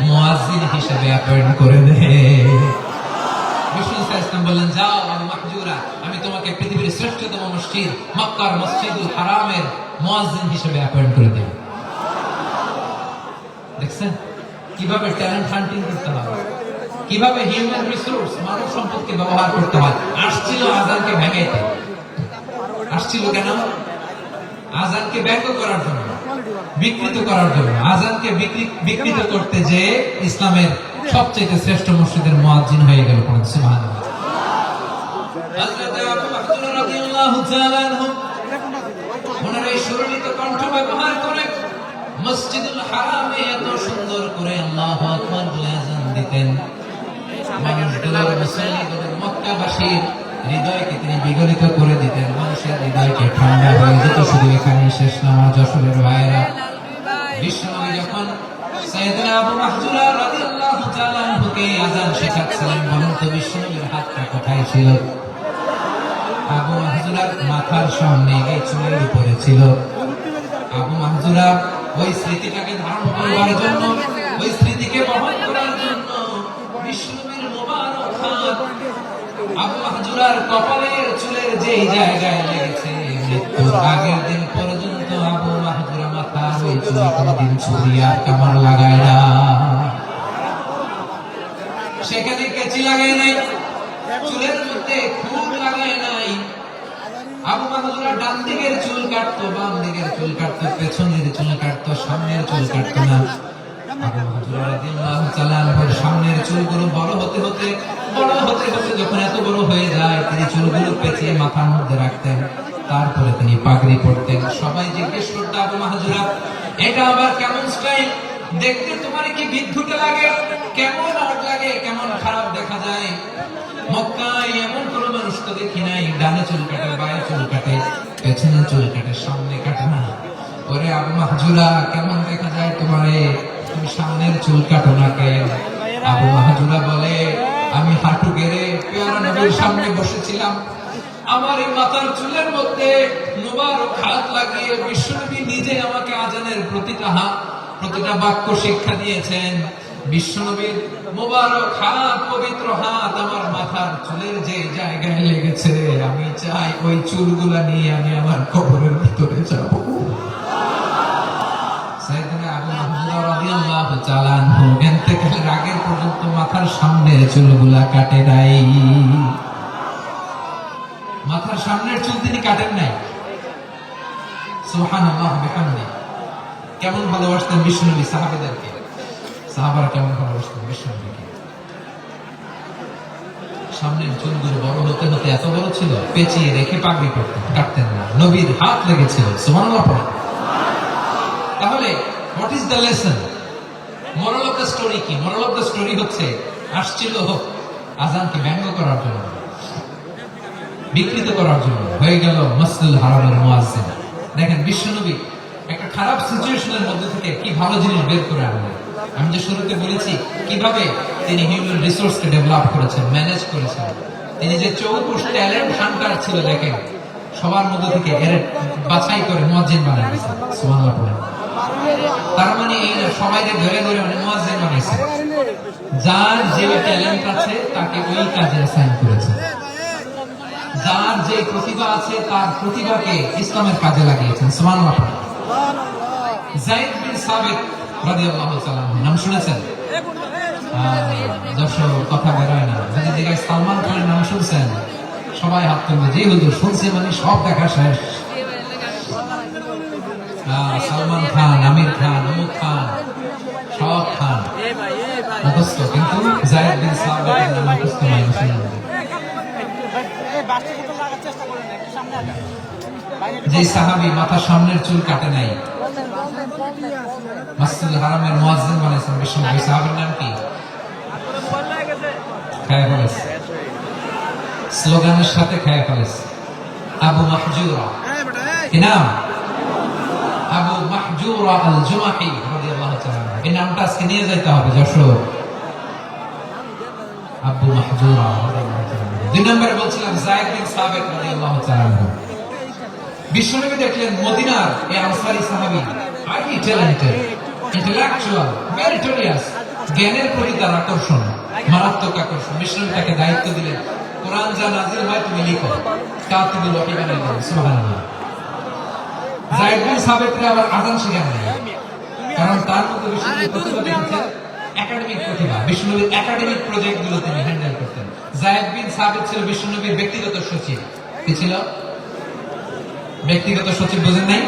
মুয়াজ্জিন হিসেবে অ্যাপয়েন্ট করে দেন। বিষ্ণু সাল্লাল্লাহু বললেন যাও আবু মাহজুরা, আমি তোমাকে পৃথিবীর শ্রেষ্ঠতম মসজিদ মক্কার মসজিদুল হারামের মুয়াজ্জিন হিসেবে অ্যাপয়েন্ট করে দেব। দেখছেন কিভাবে ট্যালেন্ট হান্টিং করতে হয়, কিভাবে হিউম্যান রিসোর্স মানব সম্পদকে ব্যবহার করতে হয়। আসছিল আজানকে ভেঙাইতে, আসছিল কেন? আজানকে ব্যঙ্গ করার জন্য, বিকৃত করার জন্য। আজানকে বিকৃত করতে যে ইসলামের সবচেয়ে শ্রেষ্ঠ মসজিদের মুয়াজ্জিন হয়ে গেল। সুবহানাল্লাহ। হযরত আবু মাহজুর রাদিয়াল্লাহু তাআলা আনহু ওনার এই সুরলিত কণ্ঠ ব্যবহার করে মসজিদুল হারামে এত সুন্দর করে আল্লাহু আকবার বলে আযান দিতেন। মানুষগুলোর, মুসল্লিদের, মক্কাবাসীর হৃদয়কে তিনি বিগলিত করে দিতেন, মানুষের হৃদয়কে ঠান্ডা হয়ে যেত। শুধু এখানেই শেষ না আমার যশোরের ভাইয়েরা। বিশ্বনবী যখন সাইয়েদনা আবু মাহজুরা রাদিয়াল্লাহু তাআলা আনহুকে আযান শেখাচ্ছিলেন, বলুন তো বিশ্বনবীর হাতটা কোথায় ছিল? আবু মাহজুরার মাথার সামনে, এই চুলের উপরে ছিল। আবু মাহজুরা ওই স্মৃতিটাকে ধারণ করবার জন্য, ওই স্মৃতিকে বহন করার জন্য আবু মাহজুরার কপালের চুলের যেই জায়গায় লেগেছে, মৃত্যুর আগের দিন পর্যন্ত আবু মাহজুরা মাথার ওই চুলে কোনদিন ছুরি আর কামড় লাগায় না, সেখানে কেচি লাগায় নাই, চুলের মধ্যে খুব লাগায় নাই। আবু মাহজুরা ডান দিকের চুল কাটতো, বাম দিকের চুল কাটতো, পেছনের চুল কাটতো, সামনের চুল কাটতো না। আবু মাহজুরা রাদিয়াল্লাহু তাআলা আনহুর সামনের চুলগুলো বড় হতে হতে যখন এত বড় হয়ে যায়, তিনি চুলগুলো পেঁচিয়ে মাথার মধ্যে রাখতেন, তারপরে তিনি পাগড়ি পরতেন। সবাই জিজ্ঞেস করতো, আবু মাহজুরা এটা আবার কেমন স্টাইল? দেখতে তোমার কি বিদ্যুটে লাগে? কেমন আট লাগে, কেমন খারাপ দেখা যায়। মক্কায় এমন কোন মানুষ তো দেখি নাই, ডানে চুল কাটে, বায়ে চুল কাটে, পেছনে চুল কাটে, সামনে কাটে না। ওরে আবু মাহজুরা কেমন দেখা যায় তোমারে, তুমি সামনের চুল কাটো না কেন? আবু মাহজুরা বলে, আমি হাঁটু গেড়ে পেয়ারা নবীর সামনে বসেছিলাম, আমার এই মাথার চুলের মধ্যে মুবারক হাত লাগিয়ে বিশ্বনবী নিজে আমাকে আজানের প্রতিটা বাক্য শিক্ষা দিয়েছেন। বিশ্বনবীর মুবারক হাত, পবিত্র হাত আমার মাথার চুলের যে জায়গায় লেগেছে, আমি চাই ওই চুলগুলা নিয়ে আমি আমার কবরের ভিতরে যাব। সাইয়েদনা আবু মাহজুরা রাদিয়াল্লাহু তাআলা আনহু ইন্তেকালের আগের পর্যন্ত মাথার সামনের চুলগুলা কাটে নাই, মাথার সামনের চুল তিনি কাটেন নাই। সুবহানাল্লাহ বিহামদি। কেমন ভালোবাসতেন বিশ্বনবী সাহাবীদেরকে, সাহাবারা কেমন ভালোবাসতেন বিশ্বনবীকে। সামনের চুলগুলো বড় হতে হতে এত বড় ছিল, পেঁচিয়ে রেখে পাগড়ি করতেন, কাটতেন না। নবীর হাত লেগেছিল। সুবহানাল্লাহ। তাহলে what is the lesson? Moral of the story কি? মোরাল অফ দ্য স্টোরি হচ্ছে, আসছিল আজানকে ব্যঙ্গ করার জন্য, বিকৃত করার জন্য, হয়ে গেল মসজিদুল হারামের মুয়াজ্জিন। দেখেন বিশ্বনবী একটা খারাপ সিচুয়েশনের মধ্যে থেকে কি ভালো জিনিস বের করে আনলেন। আমি যে শুরুতে বলেছি কিভাবে তিনি হিউম্যান রিসোর্সকে ডেভেলপ করেছেন, ম্যানেজ করেছেন। তিনি যে 24 ট্যালেন্ট হান্টার ছিল, দেখেন সবার মধ্যে থেকে এর বাছাই করে মুয়াজ্জিন বানিয়ে দিয়েছেন। সুবহানাল্লাহ। তার মানে এই না সবাইকে ধরে ধরে মুয়াজ্জিন বানাইছে। যার যে ট্যালেন্ট আছে তাকে ওই কাজে অ্যাসাইন করেছে। যার যে প্রতিভা আছে তার প্রতিভাকে ইসলামের কাজে লাগিয়েছেন। সুবহানাল্লাহ। যায়েদ বিন সাবিত রাদিয়াল্লাহু তাআলা নাম শুনেছেন? দর্শক কথা বেরোয় না। যদি জায়গায় সালমান খানের নাম শুনছেন, সবাই হাত তুলবে। জি হুজুর, শুনছে মানে সব দেখা শেষ। সালমান খান, আমির খান, অমুক খান, সব খান মুখস্থ, কিন্তু যায়েদ বিন সাবিতের নাম মুখস্থ নাই মুসলমানদের। যে সাহাবী মাথার সামনের চুল কাটে নাই, মসজিদুল হারামের মুয়াজ্জিন বানাইছেন বিশ্বনবী, সাহাবীর নাম কি? খায়া ফেলেছে, স্লোগানের সাথে খায়া ফেলেছে। আবু মাহজুরা। কি নাম? আবু মাহজুরা আল জুমাহি রাদিয়াল্লাহু তাআলা। এই নামটা আজকে নিয়ে যেতে হবে যশোর। আবু মাহজুরা রাদিয়াল্লাহু তাআলা। দুই নম্বরে বলছিলাম যায়েদ বিন সাবিত রাদিয়াল্লাহু তাআলা। বিশ্বনবী দেখলেন মদিনার এই আনসারী সাহাবী হাইলি ট্যালেন্টেড, ইন্টেলেকচুয়াল, মেরিটোরিয়াস, জ্ঞানের প্রতি তার আকর্ষণ, মারাত্মক আকর্ষণ। বিশ্বনবী তাকে দায়িত্ব দিলেন, কোরআন যা নাযিল হয় তুমি লিখো, কাতিবুল ওহী বানাইলেন। সুবহানাল্লাহ। যায়েদ বিন সাবিতকে আবার আযান শেখান নাই, কারণ তার মধ্যে বিশ্বনবী প্রতিভা দেখেছেন, একাডেমিক প্রতিভা। বিশ্বনবীর একাডেমিক প্রজেক্ট গুলো তিনি হ্যান্ডেল করতেন। যায়েদ বিন সাবিত ছিল বিশ্বনবীর ব্যক্তিগত সচিব। কি ছিল? ব্যক্তিগত সচিব, বুঝেন নাই?